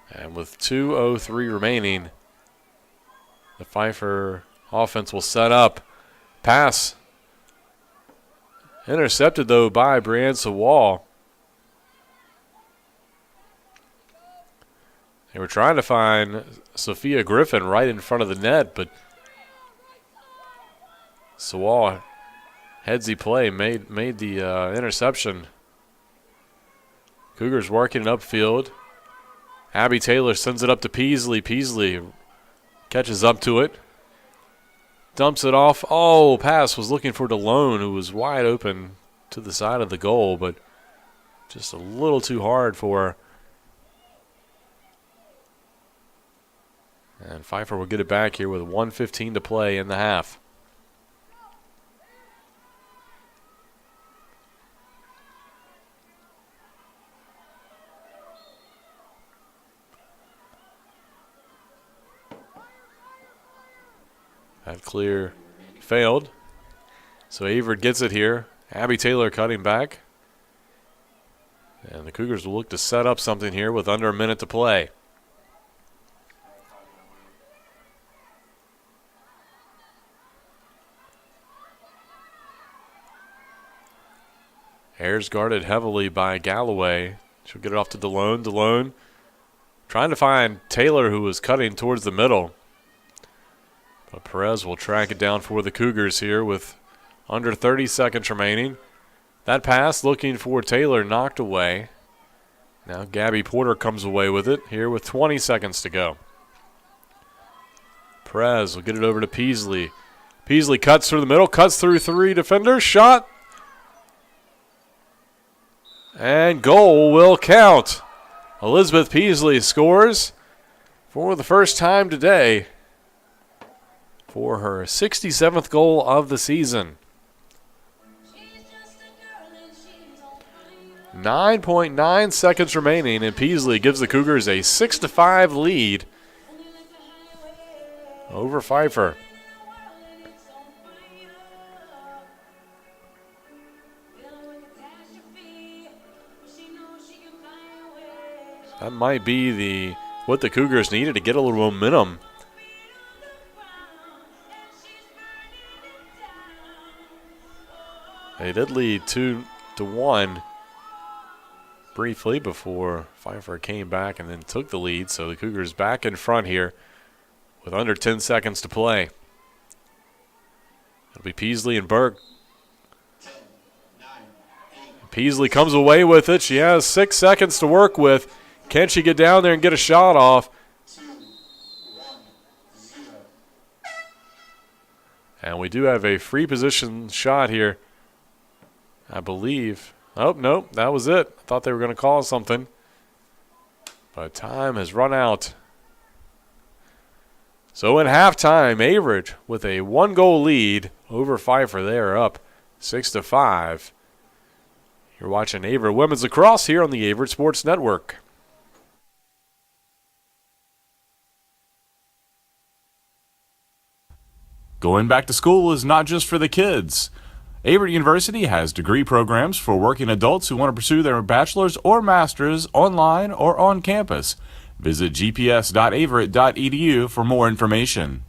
And with 2:03 remaining, the Pfeiffer offense will set up. Pass. Intercepted, though, by Brianne Sawall. They were trying to find Sophia Griffin right in front of the net, but Sawall headsy play made the interception. Cougars working it upfield. Abby Taylor sends it up to Peasley. Peasley catches up to it. Dumps it off. Oh, pass was looking for DeLone, who was wide open to the side of the goal, but just a little too hard for her. And Pfeiffer will get it back here with 1:15 to play in the half. That clear failed. So Averett gets it here. Abby Taylor cutting back. And the Cougars will look to set up something here with under a minute to play. Ayers guarded heavily by Galloway. She'll get it off to DeLone. DeLone trying to find Taylor, who was cutting towards the middle. But Perez will track it down for the Cougars here with under 30 seconds remaining. That pass looking for Taylor, knocked away. Now Gabby Porter comes away with it here with 20 seconds to go. Perez will get it over to Peasley. Peasley cuts through the middle, cuts through three defenders. Shot. And goal will count. Elizabeth Peasley scores for the first time today for her 67th goal of the season. 9.9 seconds remaining, and Peasley gives the Cougars a 6-5 lead over Pfeiffer. That might be what the Cougars needed to get a little momentum. They did lead 2-1 briefly before Pfeiffer came back and then took the lead. So the Cougars back in front here with under 10 seconds to play. It'll be Peasley and Berg. Peasley comes away with it. She has 6 seconds to work with. Can she get down there and get a shot off? And we do have a free position shot here, I believe. Oh, nope, that was it. I thought they were going to call something. But time has run out. So in halftime, Averett with a 1-goal lead over Pfeiffer. They are up 6-5. You're watching Averett Women's Lacrosse here on the Averett Sports Network. Going back to school is not just for the kids. Averett University has degree programs for working adults who want to pursue their bachelor's or master's online or on campus. Visit gps.averett.edu for more information.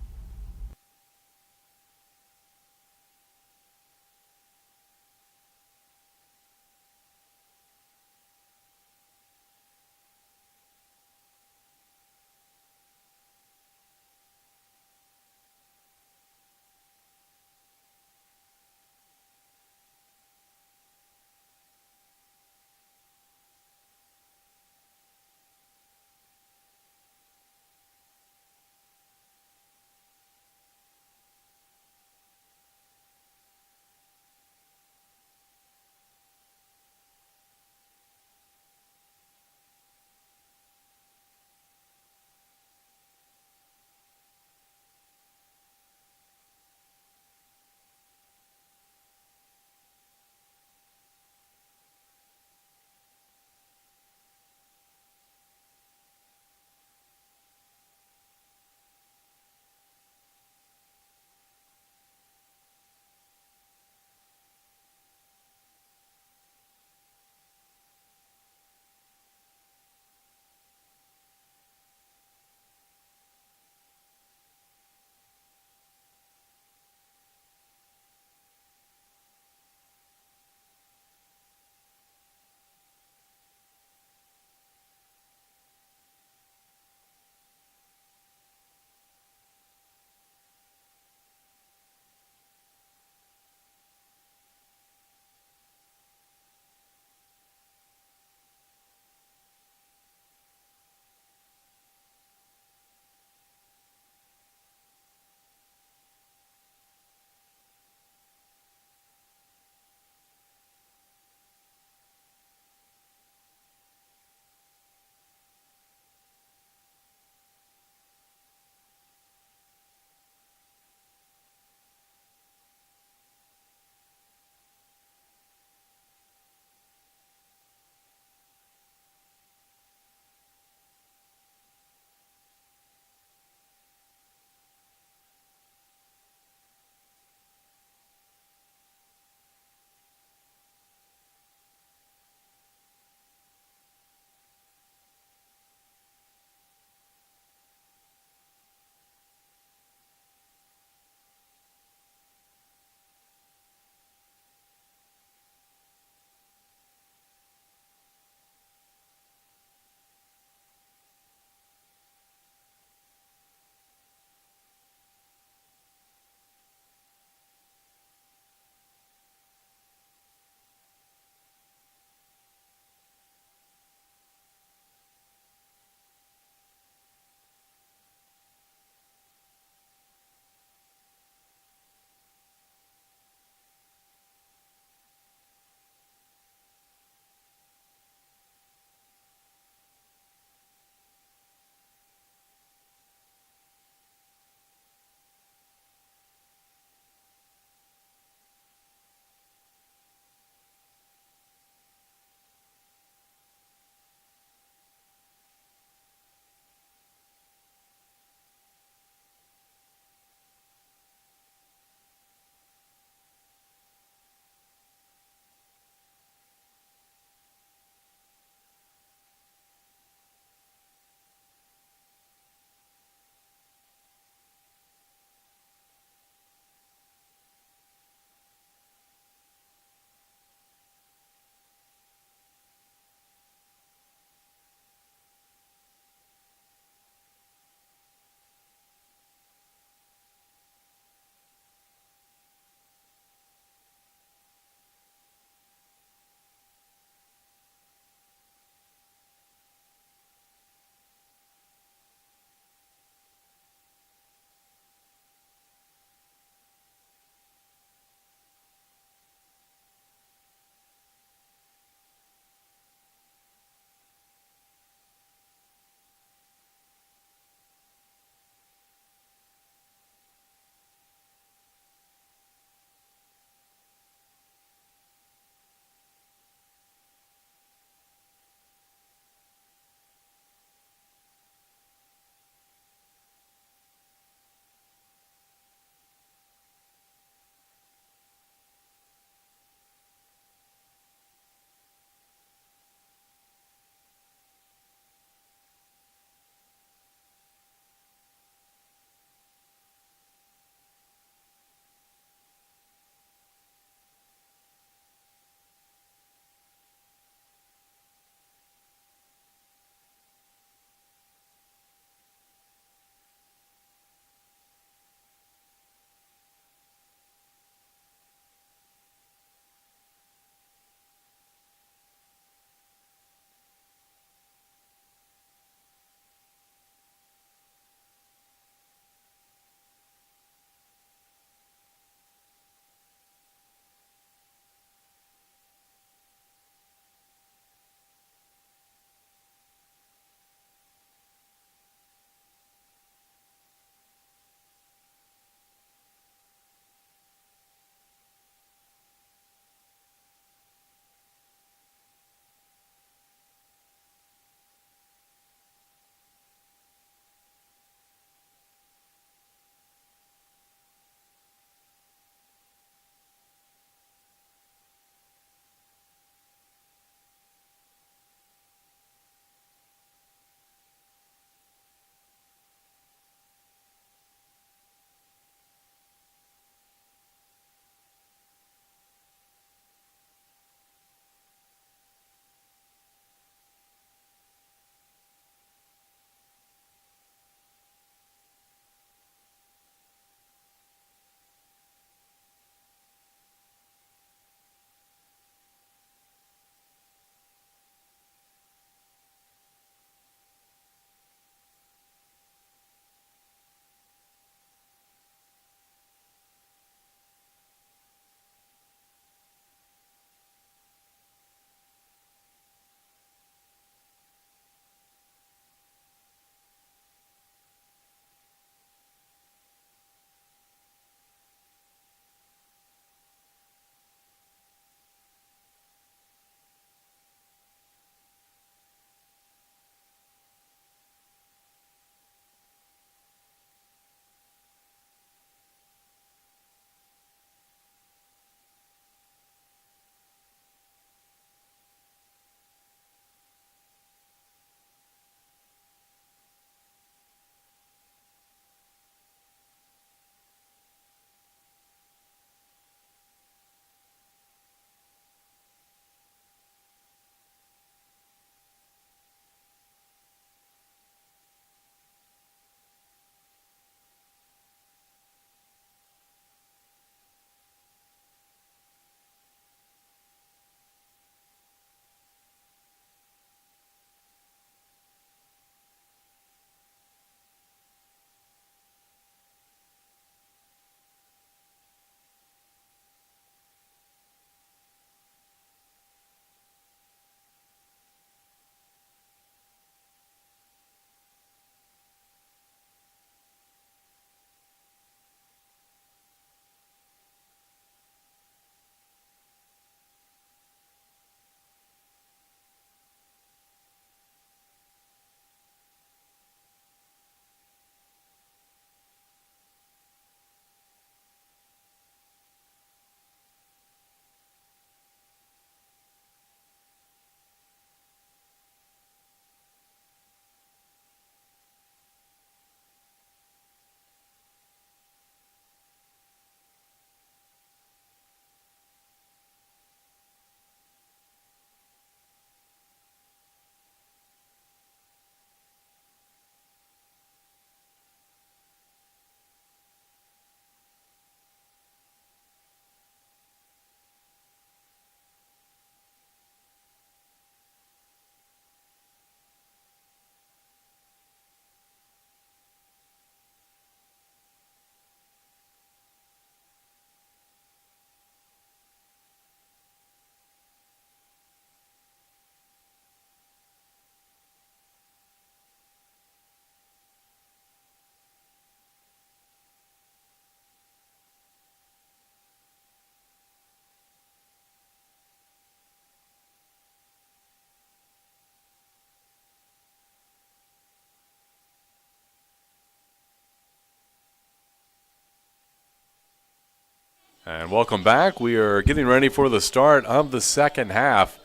And welcome back. We are getting ready for the start of the second half.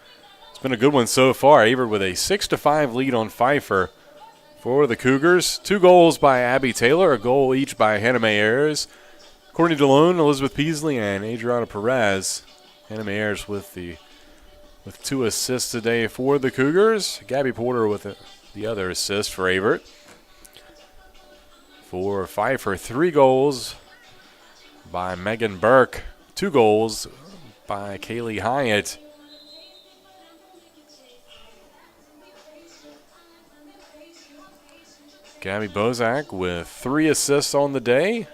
It's been a good one so far. Averett with a 6-5 lead on Pfeiffer for the Cougars. 2 goals by Abby Taylor, a goal each by Hannah Ayers. Courtney DeLone, Elizabeth Peasley, and Adriana Perez. Hannah Ayers with 2 assists today for the Cougars. Gabby Porter with the other assist for Averett. For Pfeiffer, 3 goals by Megan Burke. 2 goals by Kaylee Hyatt. Gabby Bozak with 3 assists on the day.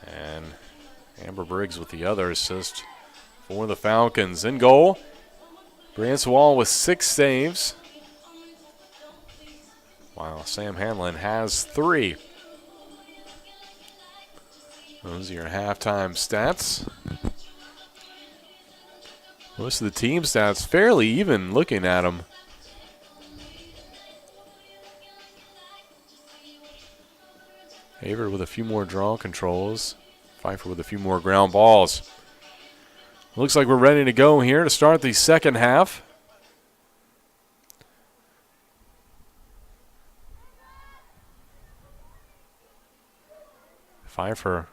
And Amber Briggs with the other assist for the Falcons. In goal, Brianne Sewall with 6 saves, while Sam Hanlon has 3. Those are your halftime stats. Most of the team stats fairly even looking at them. Averett with a few more draw controls. Pfeiffer with a few more ground balls. Looks like we're ready to go here to start the second half. Pfeiffer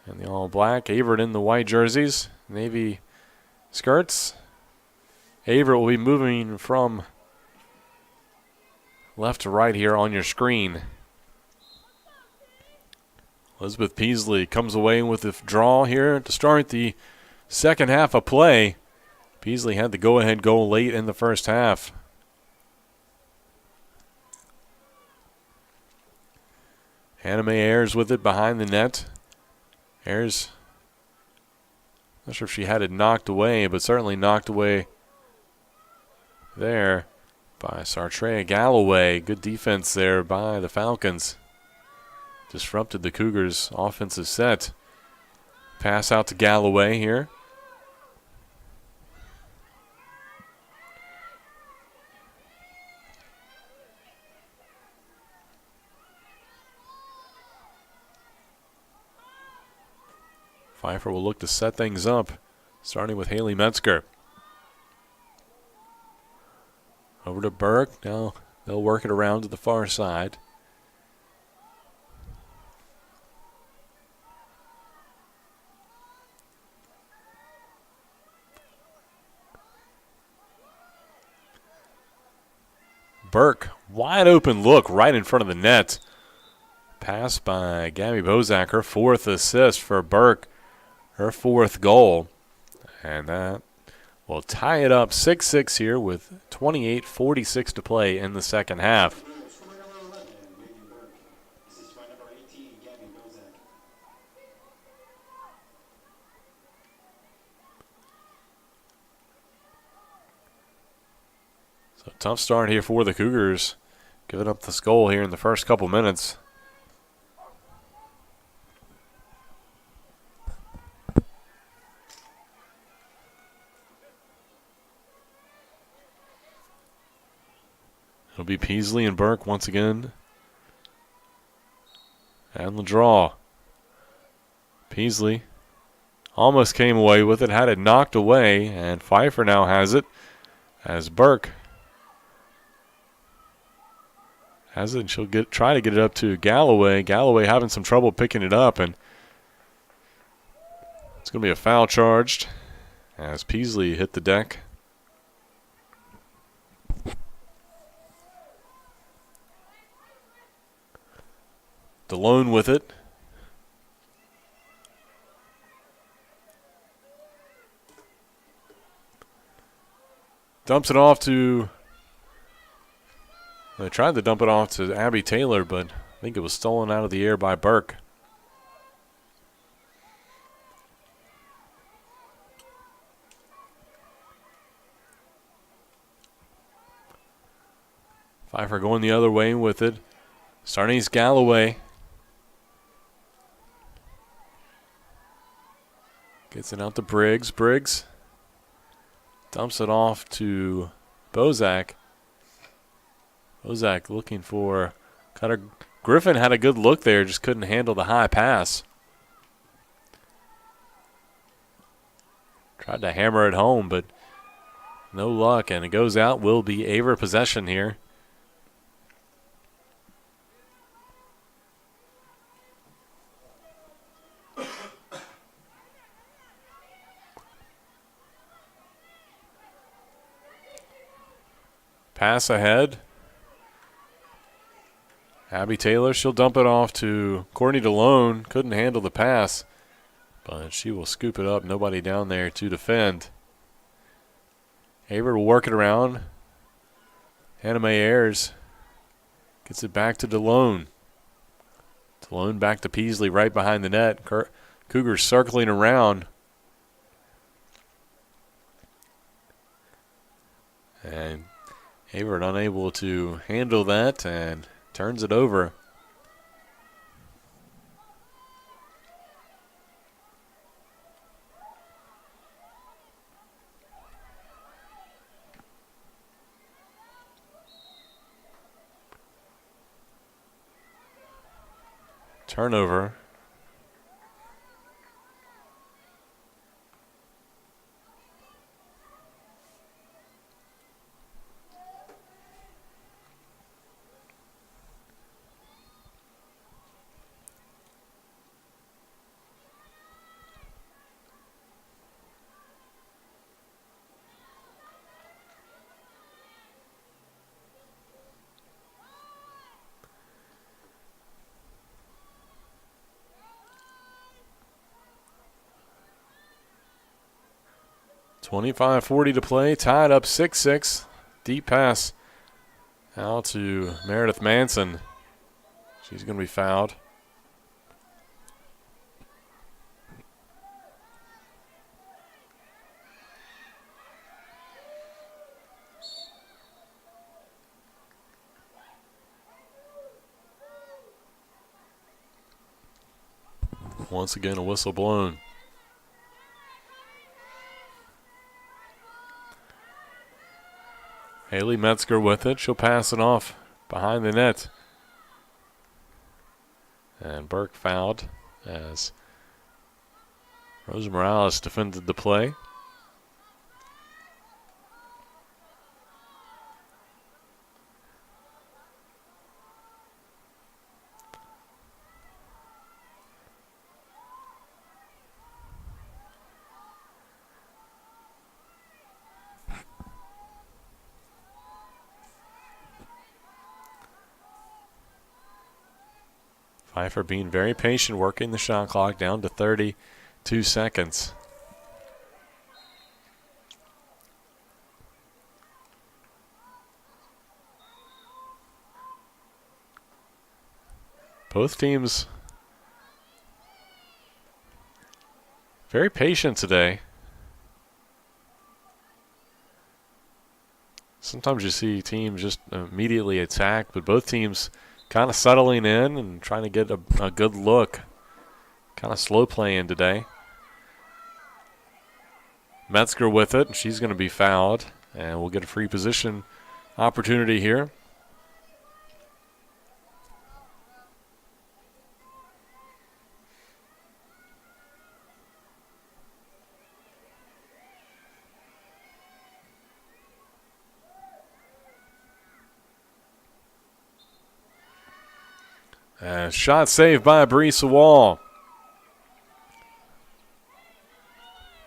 in the all black, Averett in the white jerseys, navy skirts. Averett will be moving from left to right here on your screen. Elizabeth Peasley comes away with a draw here to start the second half of play. Peasley had the go-ahead goal late in the first half. Hannah Ayers with it behind the net. Ayers, not sure if she had it knocked away, but certainly knocked away there by Sartrea Galloway. Good defense there by the Falcons. Disrupted the Cougars' offensive set. Pass out to Galloway here. Pfeiffer will look to set things up, starting with Haley Metzger. Over to Burke. Now they'll work it around to the far side. Burke, wide open look right in front of the net. Pass by Gabby Bozak, her 4th assist for Burke, her 4th goal. And that will tie it up 6-6 here with 28:46 to play in the second half. So tough start here for the Cougars, giving up this goal here in the first couple minutes. It'll be Peasley and Burke once again. And the draw. Peasley almost came away with it, had it knocked away, and Pfeiffer now has it as Burke has it. She'll try to get it up to Galloway. Galloway having some trouble picking it up, and it's going to be a foul charged as Peasley hit the deck. DeLone with it. Dumps it off to... They tried to dump it off to Abby Taylor, but I think it was stolen out of the air by Burke. Pfeiffer going the other way with it. Sarnice Galloway. Gets it out to Briggs. Briggs dumps it off to Bozak. Bozak looking for Griffin had a good look there, just couldn't handle the high pass. Tried to hammer it home, but no luck, and it goes out. Will be Averett possession here. Pass ahead. Abby Taylor, she'll dump it off to Courtney DeLone. Couldn't handle the pass, but she will scoop it up. Nobody down there to defend. Averett will work it around. Hannah Mae Ayers gets it back to DeLone. DeLone back to Peasley right behind the net. Cougars circling around. And Averett unable to handle that and turns it over. Turnover. .25:40 to play, tied up 6-6. Deep pass out to Meredith Manson. She's going to be fouled. Once again, a whistle blown. Haley Metzger with it. She'll pass it off behind the net. And Burke fouled as Rosa Morales defended the play. Pfeiffer being very patient, working the shot clock down to 32 seconds. Both teams very patient today. Sometimes you see teams just immediately attack, but both teams kind of settling in and trying to get a good look. Kind of slow playing today. Metzger with it. She's going to be fouled. And we'll get a free position opportunity here. Shot saved by Bree Sewall.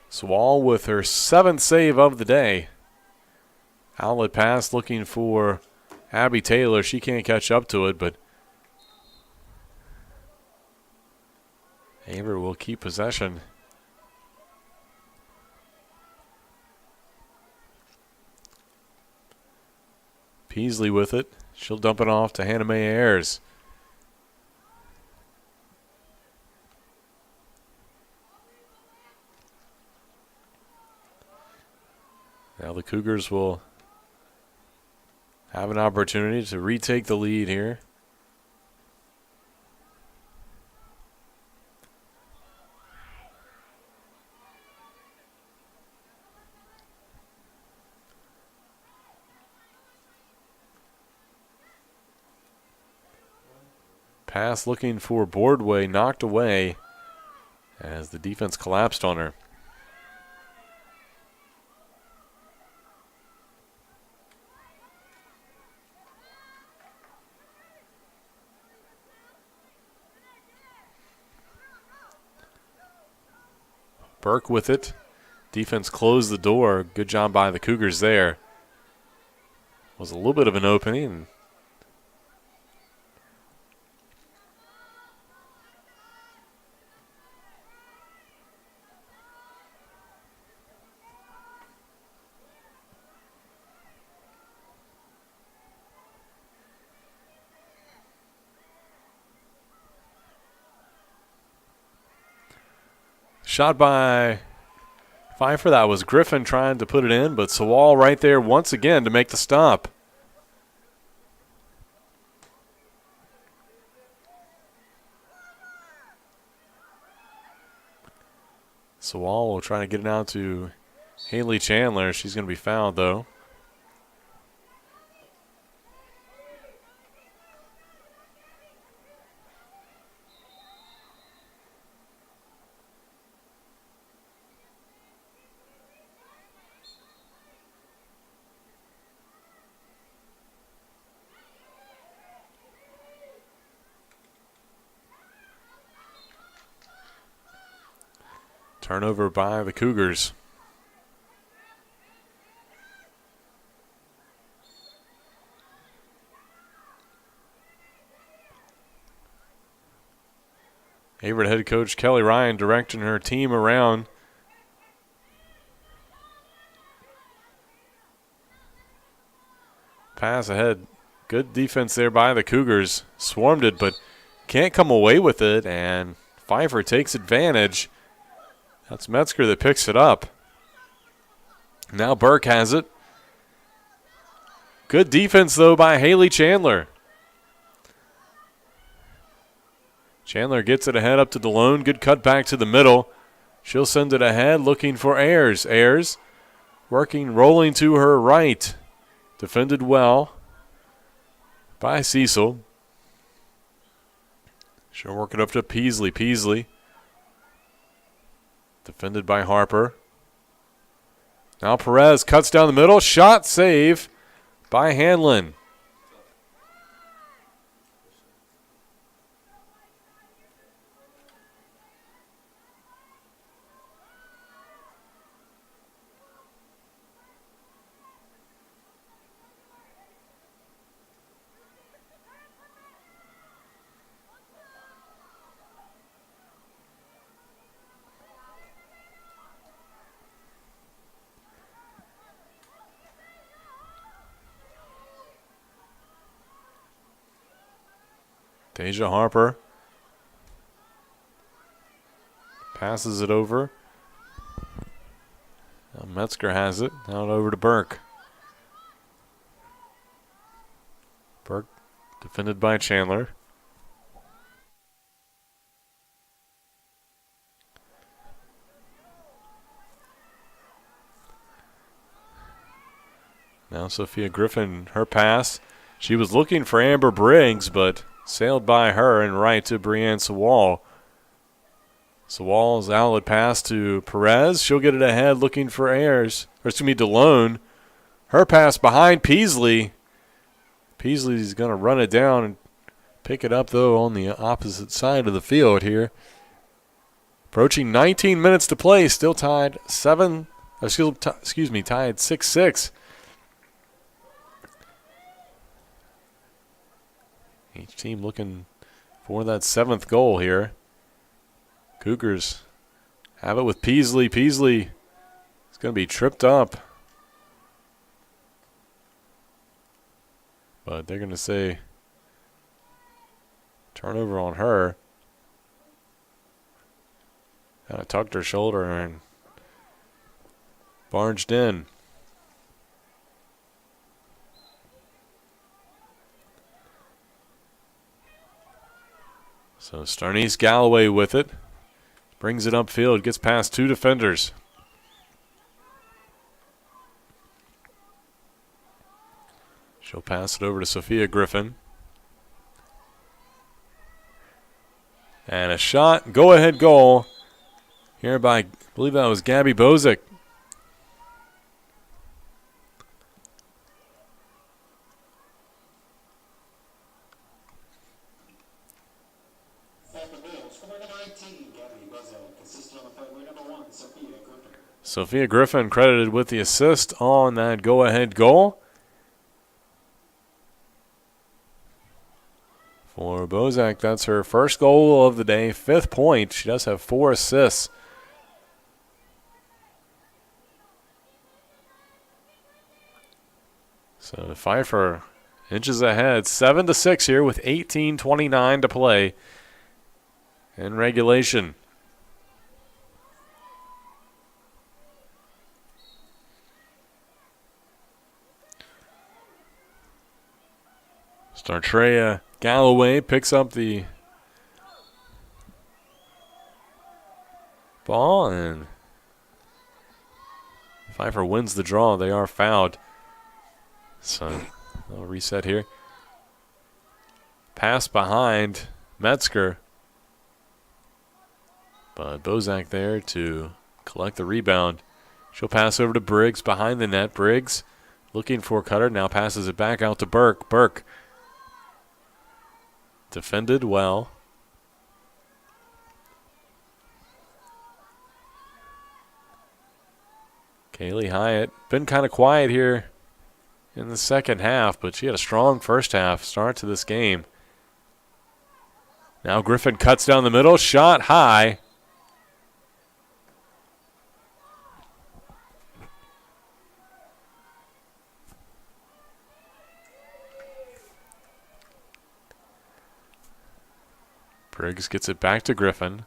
Sewall with her 7th save of the day. Outlet pass looking for Abby Taylor. She can't catch up to it, but Averett will keep possession. Peasley with it. She'll dump it off to Hannah Mae Ayers. Now the Cougars will have an opportunity to retake the lead here. Pass looking for Boardway, knocked away as the defense collapsed on her. Burke with it. Defense closed the door. Good job by the Cougars there. Was a little bit of an opening. Shot by Pfeiffer. That was Griffin trying to put it in, but Sewall right there once again to make the stop. Sewall will try to get it out to Haley Chandler. She's going to be fouled, though. Turnover by the Cougars. Averett head coach Kelly Ryan directing her team around. Pass ahead. Good defense there by the Cougars. Swarmed it, but can't come away with it, and Pfeiffer takes advantage. That's Metzger that picks it up. Now Burke has it. Good defense, though, by Haley Chandler. Chandler gets it ahead up to DeLone. Good cut back to the middle. She'll send it ahead looking for Ayers. Ayers working, rolling to her right. Defended well by Cecil. She'll work it up to Peasley. Peasley defended by Harper. Now Perez cuts down the middle. Shot save by Hanlon. Deja Harper passes it over. Now Metzger has it. Now over to Burke. Burke defended by Chandler. Now Sophia Griffin, her pass. She was looking for Amber Briggs, but sailed by her and right to Breanne Sewall. Sewall's outlet pass to Perez. She'll get it ahead looking for Ayers. Or excuse me, DeLone. Her pass behind Peasley. Peasley's going to run it down and pick it up, though, on the opposite side of the field here. Approaching 19 minutes to play. Still tied tied 6-6. Each team looking for that 7th goal here. Cougars have it with Peasley. Peasley is going to be tripped up. But they're going to say turnover on her. Kind of tucked her shoulder and barged in. So Starnice Galloway with it. Brings it upfield. Gets past 2 defenders. She'll pass it over to Sophia Griffin. And a shot. Go-ahead goal. Here by, I believe that was Gabby Bozick. Sophia Griffin credited with the assist on that go-ahead goal. For Bozak, that's her first goal of the day, 5th point. She does have 4 assists. So Pfeiffer inches ahead, 7-6 here with 18:29 to play in regulation. Startrea Galloway picks up the ball, and Pfeiffer wins the draw. They are fouled. So I'll reset here. Pass behind Metzger. But Bozak there to collect the rebound. She'll pass over to Briggs behind the net. Briggs looking for Cutter. Now passes it back out to Burke. Burke defended well. Kaylee Hyatt been kind of quiet here in the second half, but she had a strong first half start to this game. Now Griffin cuts down the middle, shot high. Briggs gets it back to Griffin.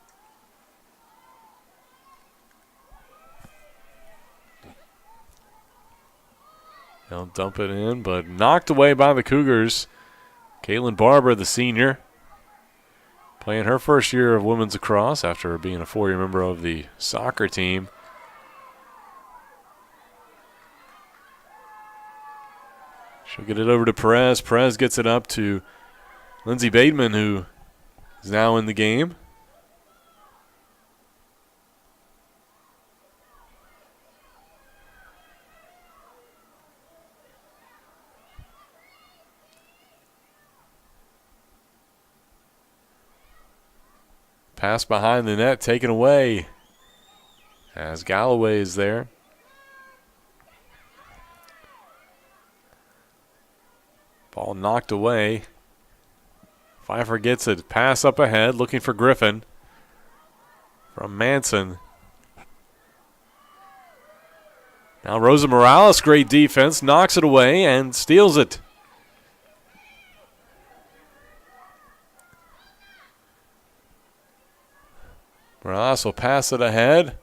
They'll dump it in, but knocked away by the Cougars. Caitlin Barber, the senior, playing her first year of women's lacrosse after being a 4-year member of the soccer team. She'll get it over to Perez. Perez gets it up to Lindsay Bateman, who is now in the game. Pass behind the net, taken away as Galloway is there. Ball knocked away. Pfeiffer gets it. Pass up ahead, looking for Griffin from Manson. Now Rosa Morales, great defense, knocks it away and steals it. Morales will pass it ahead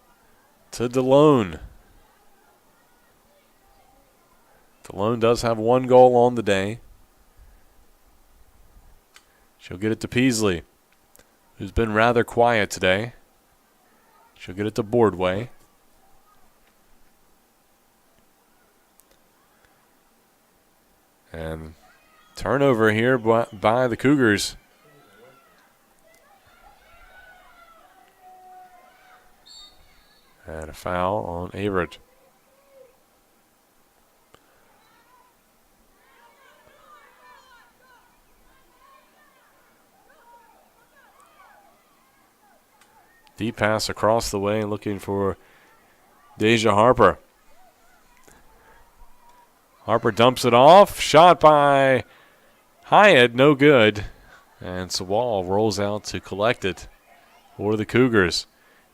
to DeLone. DeLone does have 1 goal on the day. She'll get it to Peasley, who's been rather quiet today. She'll get it to Boardway. And turnover here by the Cougars. And a foul on Averett. Deep pass across the way, looking for Deja Harper. Harper dumps it off. Shot by Hyatt, no good. And Sawal rolls out to collect it for the Cougars.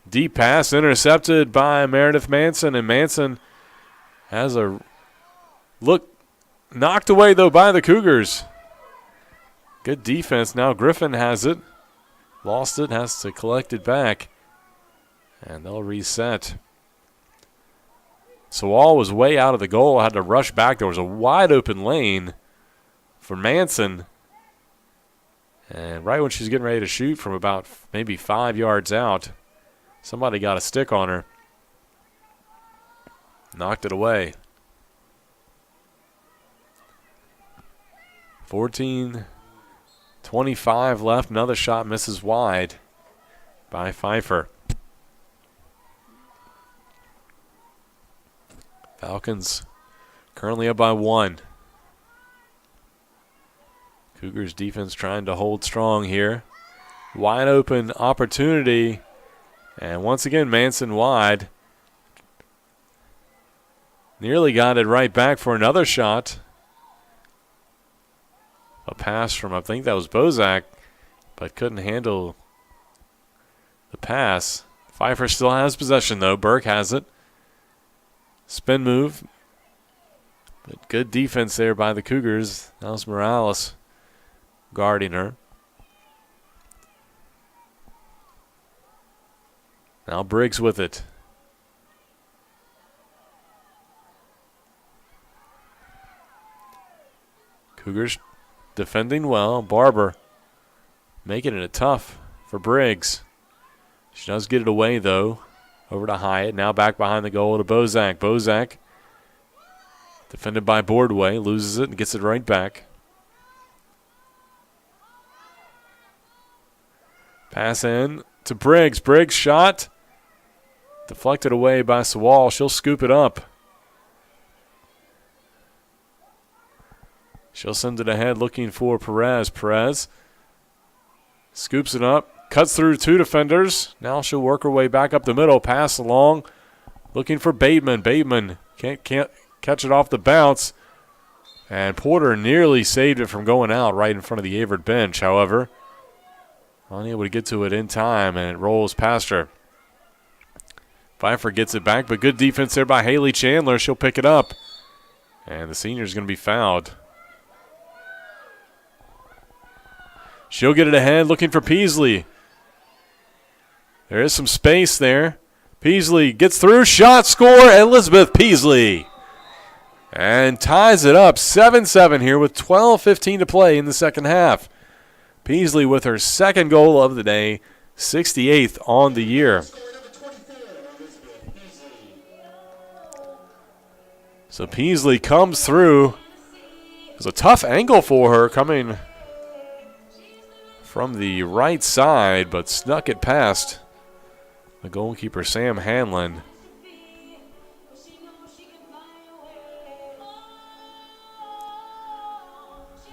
Deep pass intercepted by Meredith Manson, and Manson has a look knocked away, though, by the Cougars. Good defense. Now Griffin has it. Lost it, has to collect it back. And they'll reset. Sawal was way out of the goal, had to rush back. There was a wide open lane for Manson. And right when she's getting ready to shoot from about maybe 5 yards out, somebody got a stick on her. Knocked it away. 14:25 left. Another shot misses wide by Pfeiffer. Falcons currently up by 1. Cougars defense trying to hold strong here. Wide open opportunity. And once again, Manson wide. Nearly got it right back for another shot. A pass from, I think that was Bozak, but couldn't handle the pass. Pfeiffer still has possession, though. Burke has it. Spin move. But good defense there by the Cougars. That was Morales guarding her. Now Briggs with it. Cougars defending well. Barber making it tough for Briggs. She does get it away, though. Over to Hyatt. Now back behind the goal to Bozak. Bozak, defended by Boardway, loses it and gets it right back. Pass in to Briggs. Briggs shot. Deflected away by Sewall. She'll scoop it up. She'll send it ahead looking for Perez. Perez scoops it up. Cuts through two defenders. Now she'll work her way back up the middle. Pass along. Looking for Bateman. Bateman can't catch it off the bounce. And Porter nearly saved it from going out right in front of the Averett bench. However, unable to get to it in time, and it rolls past her. Pfeiffer gets it back, but good defense there by Haley Chandler. She'll pick it up. And the senior's going to be fouled. She'll get it ahead, looking for Peasley. There is some space there. Peasley gets through, shot, score, Elizabeth Peasley. And ties it up 7-7 here with 12:15 to play in the second half. Peasley with her second goal of the day, 68th on the year. So Peasley comes through. It was a tough angle for her coming from the right side, but snuck it past the goalkeeper, Sam Hanlon.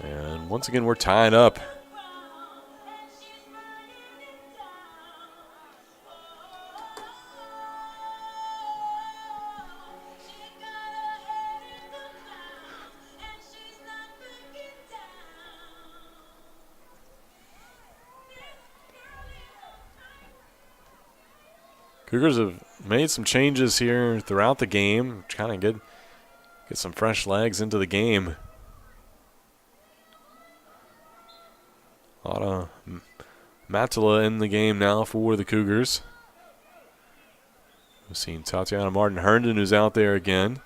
And once again, we're tied up. Cougars have made some changes here throughout the game, trying to get some fresh legs into the game. A lot of Matula in the game now for the Cougars. We've seen Tatiana Martin Herndon, who's out there again.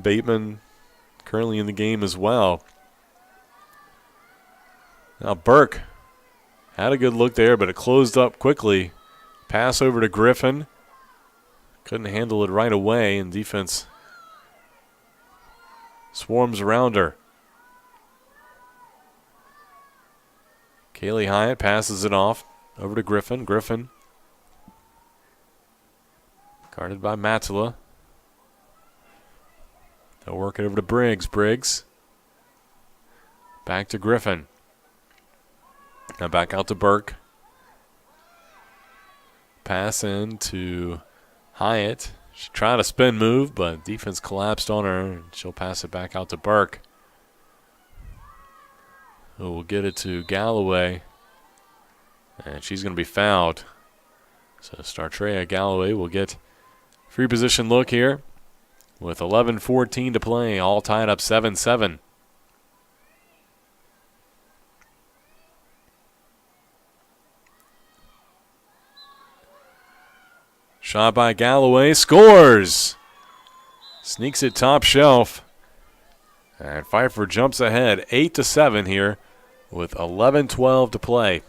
Bateman currently in the game as well. Now Burke had a good look there, but it closed up quickly. Pass over to Griffin. Couldn't handle it right away, and defense swarms around her. Kaylee Hyatt passes it off over to Griffin. Griffin guarded by Matula. They'll work it over to Briggs. Briggs back to Griffin. Now back out to Burke. Pass in to Hyatt. She tried a spin move, but defense collapsed on her, and she'll pass it back out to Burke, who will get it to Galloway, and she's going to be fouled. So Startrea Galloway will get free position look here with 11:14 to play, all tied up 7-7. Shot by Galloway, scores! Sneaks it top shelf. And Pfeiffer jumps ahead 8-7 here with 11:12 to play.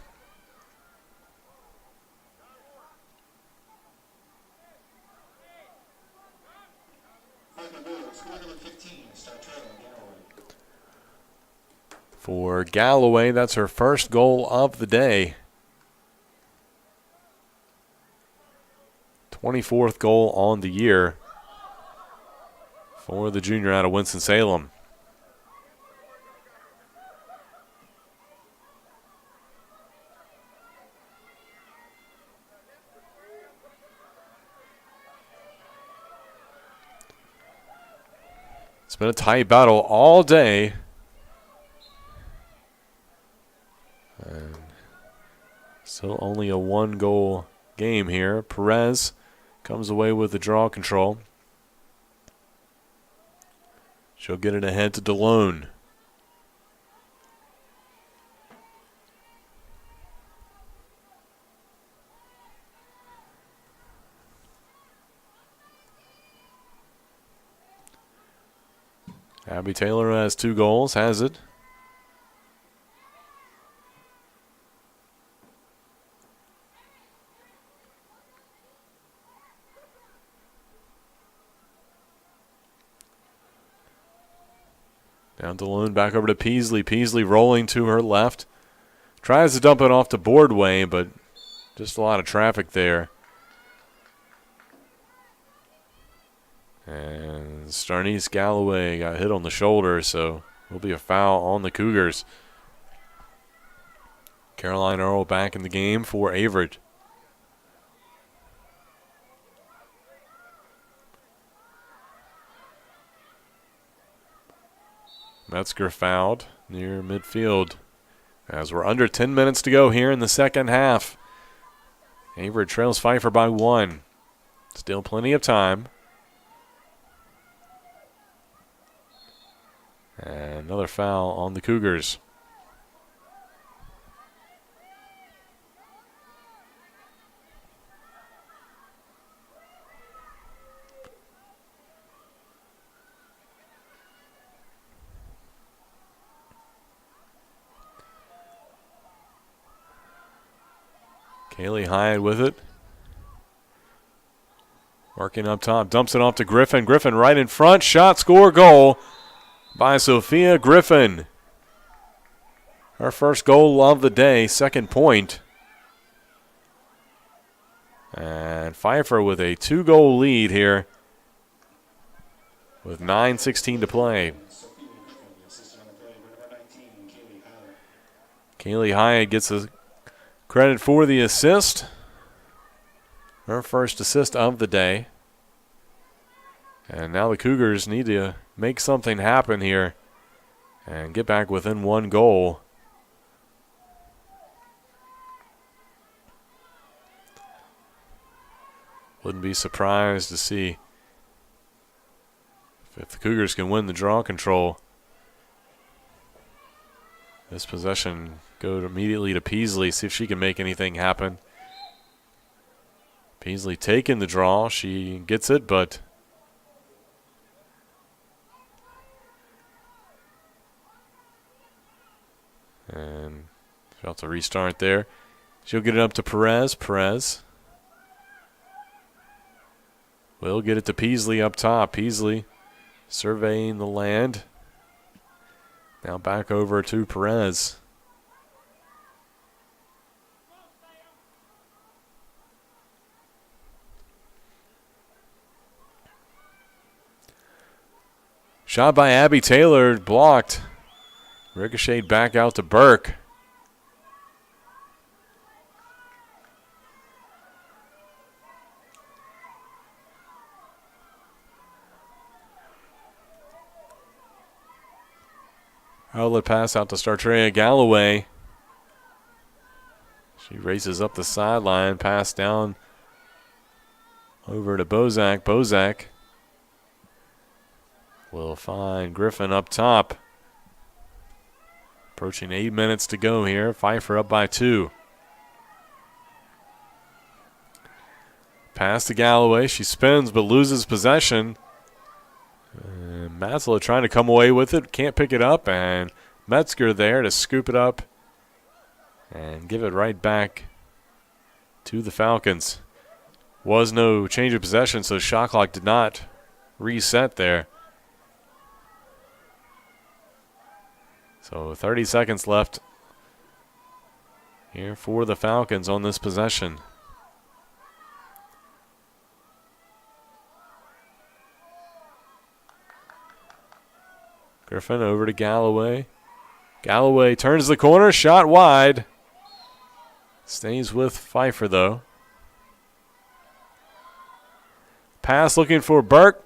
For Galloway, that's her first goal of the day. 24th goal on the year for the junior out of Winston-Salem. It's been a tight battle all day. And still only a 1-goal game here. Perez comes away with the draw control. She'll get it ahead to DeLone. Abby Taylor has 2 goals, has it. Down DeLone, back over to Peasley. Peasley rolling to her left. Tries to dump it off to Boardway, but just a lot of traffic there. And Starnice Galloway got hit on the shoulder, so will be a foul on the Cougars. Caroline Earl back in the game for Averett. Metzger fouled near midfield as we're under 10 minutes to go here in the second half. Averett trails Pfeiffer by 1. Still plenty of time. And another foul on the Cougars. Kaylee Hyatt with it. Working up top, dumps it off to Griffin. Griffin right in front, shot, score, goal by Sophia Griffin. Her first goal of the day, second point. And Pfeiffer with a 2-goal lead here with 9:16 to play. Kaylee Hyatt gets a credit for the assist. Her first assist of the day. And now the Cougars need to make something happen here and get back within 1 goal. Wouldn't be surprised to see if the Cougars can win the draw control. This possession go immediately to Peasley, see if she can make anything happen. Peasley taking the draw. She gets it, but and she'll have to restart there. She'll get it up to Perez. Perez will get it to Peasley up top. Peasley surveying the land. Now back over to Perez. Shot by Abby Taylor, blocked. Ricocheted back out to Burke. Outlet pass out to Startrea Galloway. She races up the sideline, pass down over to Bozak. Bozak will find Griffin up top. Approaching 8 minutes to go here. Pfeiffer up by 2. Pass to Galloway. She spins but loses possession. Matzela trying to come away with it. Can't pick it up. And Metzger there to scoop it up and give it right back to the Falcons. Was no change of possession, so shot clock did not reset there. So 30 seconds left here for the Falcons on this possession. Griffin over to Galloway. Galloway turns the corner, shot wide. Stays with Pfeiffer though. Pass looking for Burke.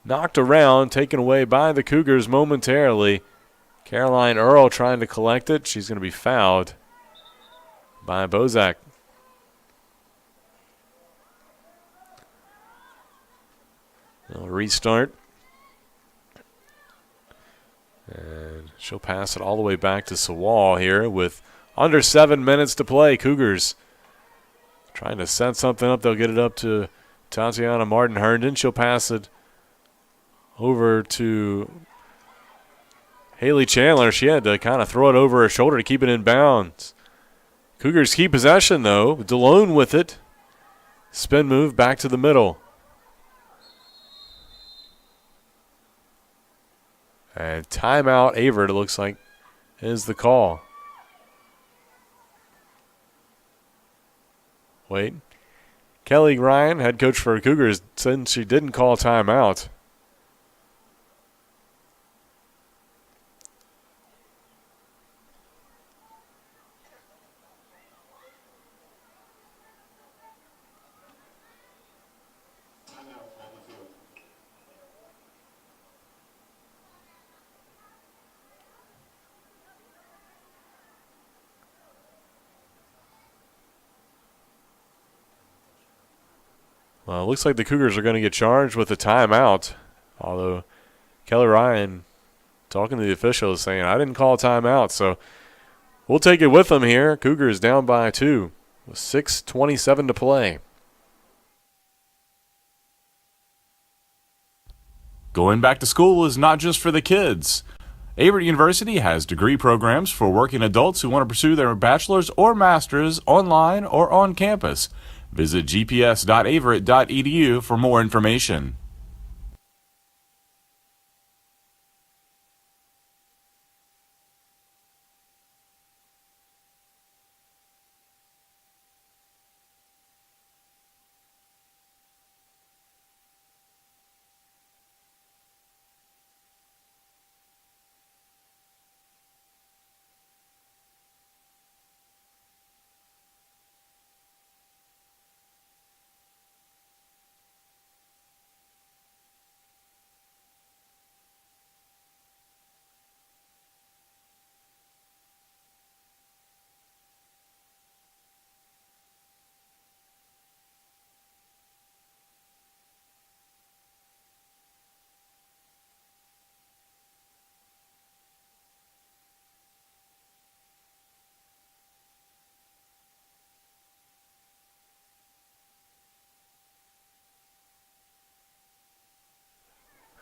knocked around, taken away by the Cougars momentarily. Caroline Earl trying to collect it. She's going to be fouled by Bozak. They'll restart. And she'll pass it all the way back to Sawal here with under 7 minutes to play. Cougars trying to set something up. They'll get it up to Tatiana Martin Herndon. She'll pass it over to Haley Chandler. She had to kind of throw it over her shoulder to keep it in bounds. Cougars keep possession, though. DeLone with it. Spin move back to the middle. And timeout, Averett, it looks like, is the call. Wait. Kelly Ryan, head coach for Cougars, said she didn't call timeout. Well, it looks like the Cougars are going to get charged with a timeout, although Kelly Ryan talking to the officials saying, I didn't call a timeout, so we'll take it with them here. Cougars down by 2 with 6:27 to play. Going back to school is not just for the kids. Averett University has degree programs for working adults who want to pursue their bachelor's or master's online or on campus. Visit gps.averett.edu for more information.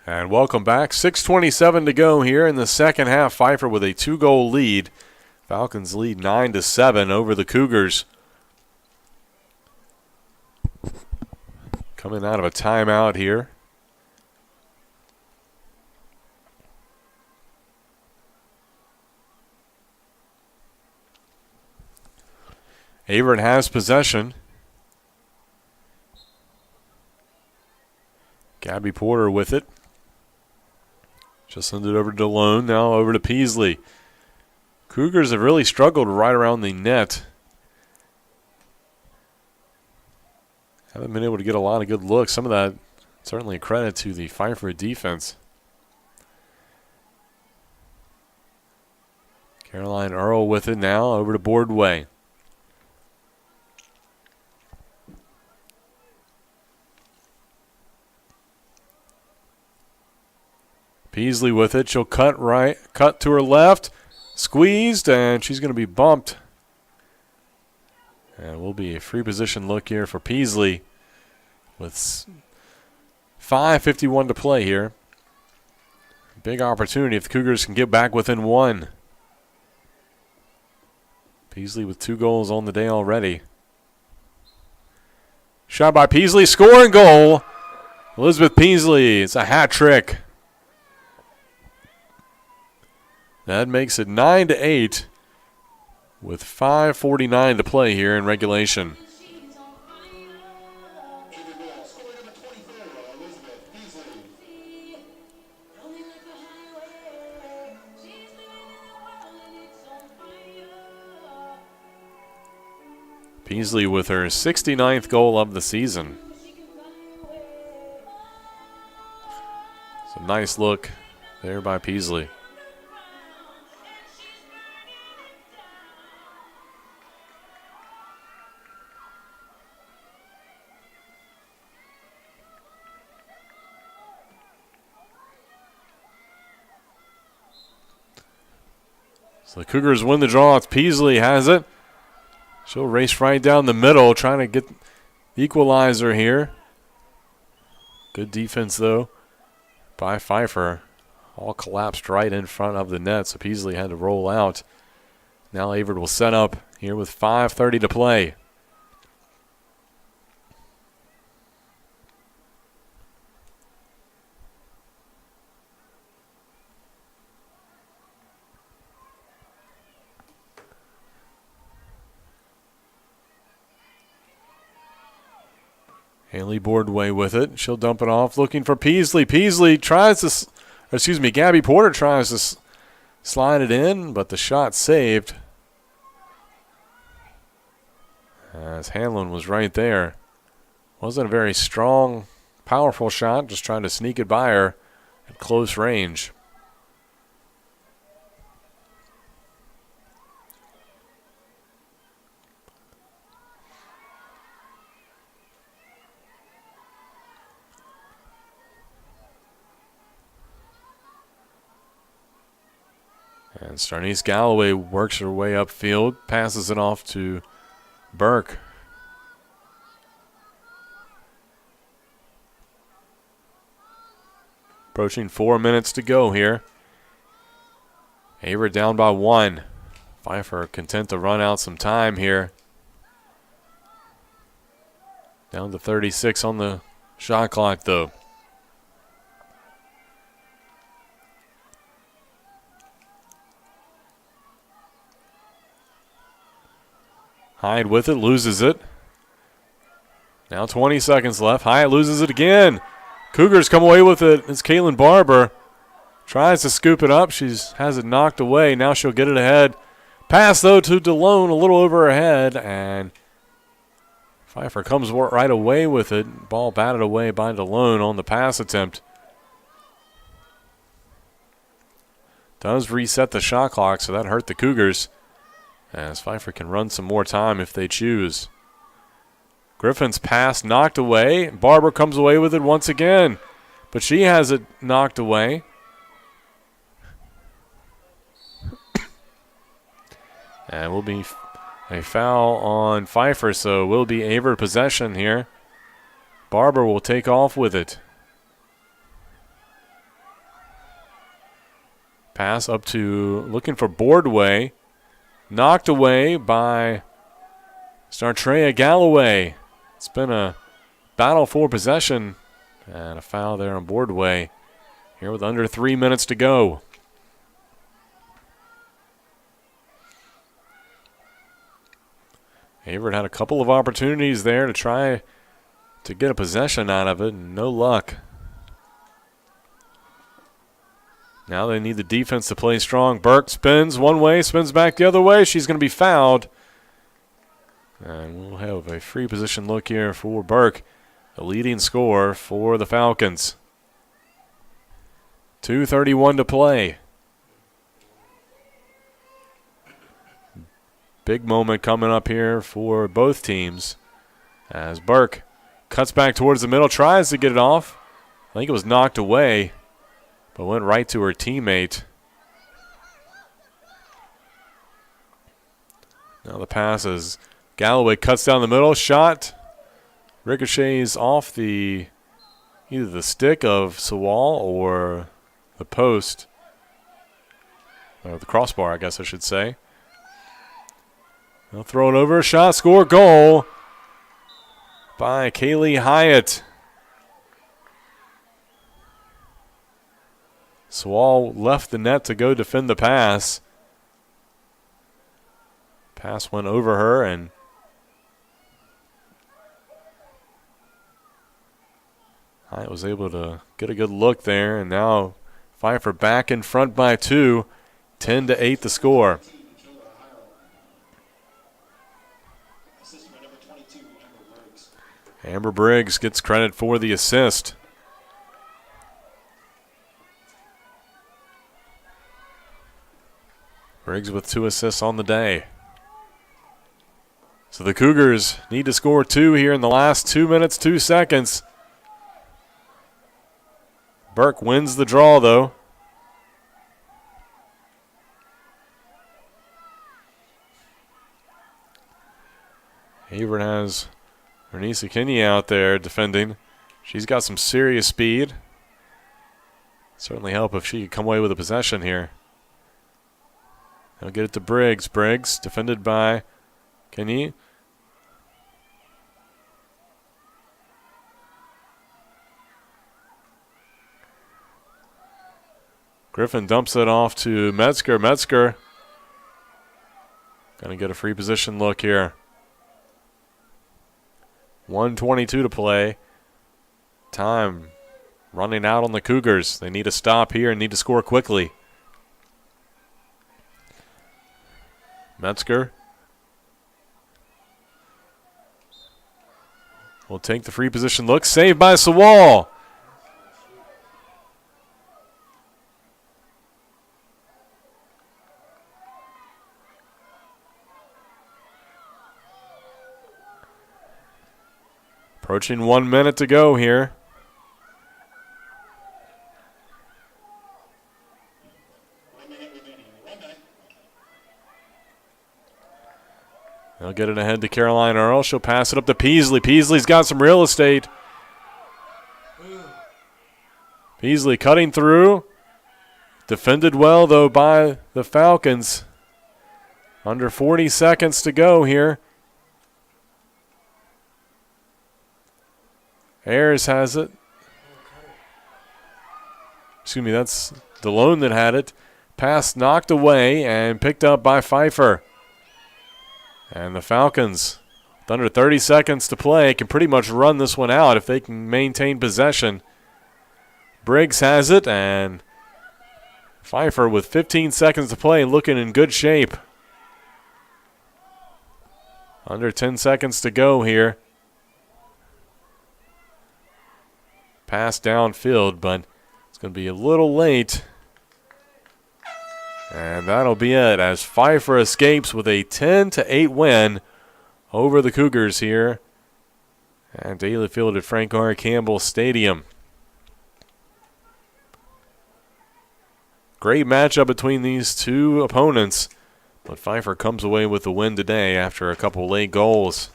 And welcome back. 6:27 to go here in the second half. Pfeiffer with a 2-goal lead. Falcons lead 9-7 over the Cougars. Coming out of a timeout here. Averett has possession. Gabby Porter with it. Just send it over to DeLone, now over to Peasley. Cougars have really struggled right around the net. Haven't been able to get a lot of good looks. Some of that certainly a credit to the Pfeiffer defense. Caroline Earl with it now, over to Boardway. Peasley with it. She'll cut to her left. Squeezed, and she's going to be bumped. And will be a free position look here for Peasley with 5:51 to play here. Big opportunity if the Cougars can get back within 1. Peasley with 2 goals on the day already. Shot by Peasley, scoring goal. Elizabeth Peasley, it's a hat trick. That makes it 9-8 with 5:49 to play here in regulation. Peasley with her 69th goal of the season. Nice look there by Peasley. So the Cougars win the draw. It's Peasley has it. She'll race right down the middle, trying to get the equalizer here. Good defense, though, by Pfeiffer. All collapsed right in front of the net, so Peasley had to roll out. Now Averett will set up here with 5:30 to play. Haley Boardway with it. She'll dump it off, looking for Peasley. Peasley tries to, Gabby Porter tries to slide it in, but the shot saved. As Hanlon was right there. Wasn't a very strong, powerful shot, just trying to sneak it by her at close range. And Starnice Galloway works her way upfield, passes it off to Burke. Approaching 4 minutes to go here. Averett down by 1. Pfeiffer content to run out some time here. Down to 36 on the shot clock, though. Hyde with it, loses it. Now 20 seconds left. Hyatt loses it again. Cougars come away with it. It's Kaylin Barber. Tries to scoop it up. She has it knocked away. Now she'll get it ahead. Pass, though, to DeLone, a little over her head. And Pfeiffer comes right away with it. Ball batted away by DeLone on the pass attempt. Does reset the shot clock, so that hurt the Cougars. As Pfeiffer can run some more time if they choose. Griffin's pass knocked away. Barber comes away with it once again, but she has it knocked away. And will be a foul on Pfeiffer, so will be Averett possession here. Barber will take off with it. Pass up to, looking for Boardway. Knocked away by Startrea Galloway. It's been a battle for possession. And a foul there on Boardway. Here with under 3 minutes to go. Averett had a couple of opportunities there to try to get a possession out of it. No luck. Now they need the defense to play strong. Burke spins one way, spins back the other way. She's going to be fouled. And we'll have a free position look here for Burke, the leading scorer for the Falcons. 2:31 to play. Big moment coming up here for both teams as Burke cuts back towards the middle, tries to get it off. I think it was knocked away, but went right to her teammate. Now the pass is Galloway cuts down the middle. Shot ricochets off either the stick of Sewall or the post. Or the crossbar, I guess I should say. They'll throw it over. Shot, score, goal by Kaylee Hyatt. Sewall left the net to go defend the pass. Pass went over her, and Hyatt was able to get a good look there. And now Pfeiffer back in front by 2. 10-8 the score. Amber Briggs gets credit for the assist. Briggs with 2 assists on the day. So the Cougars need to score 2 here in the last 2 minutes, 2 seconds. Burke wins the draw, though. Averett has Bernice Kinney out there defending. She's got some serious speed. Certainly help if she could come away with a possession here. They'll get it to Briggs. Briggs defended by Kinney. Griffin dumps it off to Metzger. Metzger going to get a free position look here. 1:22 to play. Time running out on the Cougars. They need a stop here and need to score quickly. Metzger will take the free position look. Saved by Sewall. Approaching 1 minute to go here. They'll get it ahead to Caroline Earl. She'll pass it up to Peasley. Peasley's got some real estate. Peasley cutting through. Defended well, though, by the Falcons. Under 40 seconds to go here. Ayers has it. Excuse me, that's DeLone that had it. Pass knocked away and picked up by Pfeiffer. And the Falcons, with under 30 seconds to play, can pretty much run this one out if they can maintain possession. Briggs has it, and Pfeiffer with 15 seconds to play looking in good shape. Under 10 seconds to go here. Pass downfield, but it's going to be a little late. And that'll be it as Pfeiffer escapes with a 10-8 win over the Cougars here at Daly Field at Frank R. Campbell Stadium. Great matchup between these two opponents, but Pfeiffer comes away with the win today after a couple late goals.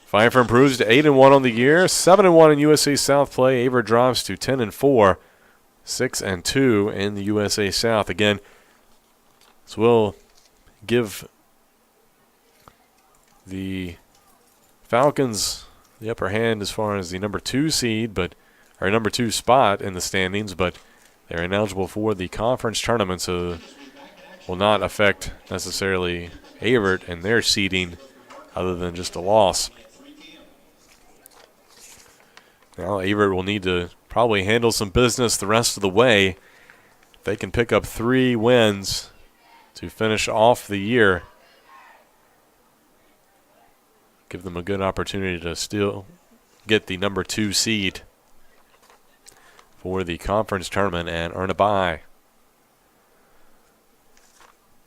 Pfeiffer improves to 8-1 on the year, 7-1 in USA South play. Averett drops to 10-4, 6-2 in the USA South. Again, this will give the Falcons the upper hand as far as the number 2 seed, or number 2 spot in the standings, but they're ineligible for the conference tournament, so will not affect necessarily Averett and their seeding other than just a loss. Now Averett will need to probably handle some business the rest of the way. If they can pick up 3 wins to finish off the year, give them a good opportunity to still get the number 2 seed for the conference tournament and earn a bye.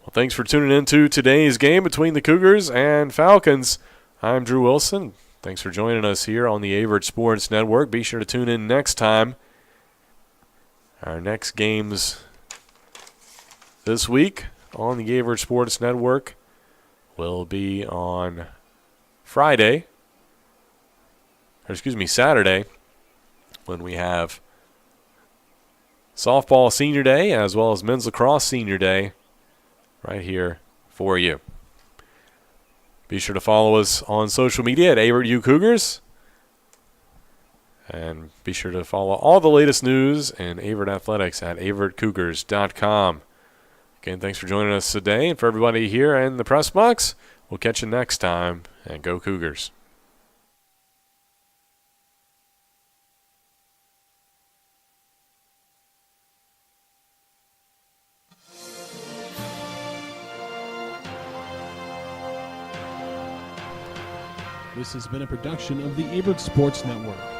Well, thanks for tuning in to today's game between the Cougars and Falcons. I'm Drew Wilson. Thanks for joining us here on the Averett Sports Network. Be sure to tune in next time. Our next games this week on the Averett Sports Network will be on Saturday, when we have softball senior day as well as men's lacrosse senior day right here for you. Be sure to follow us on social media at Averett U Cougars. And be sure to follow all the latest news and Averett Athletics at averettcougars.com. Again, thanks for joining us today. And for everybody here in the press box, we'll catch you next time. And go Cougars. This has been a production of the Averett Sports Network.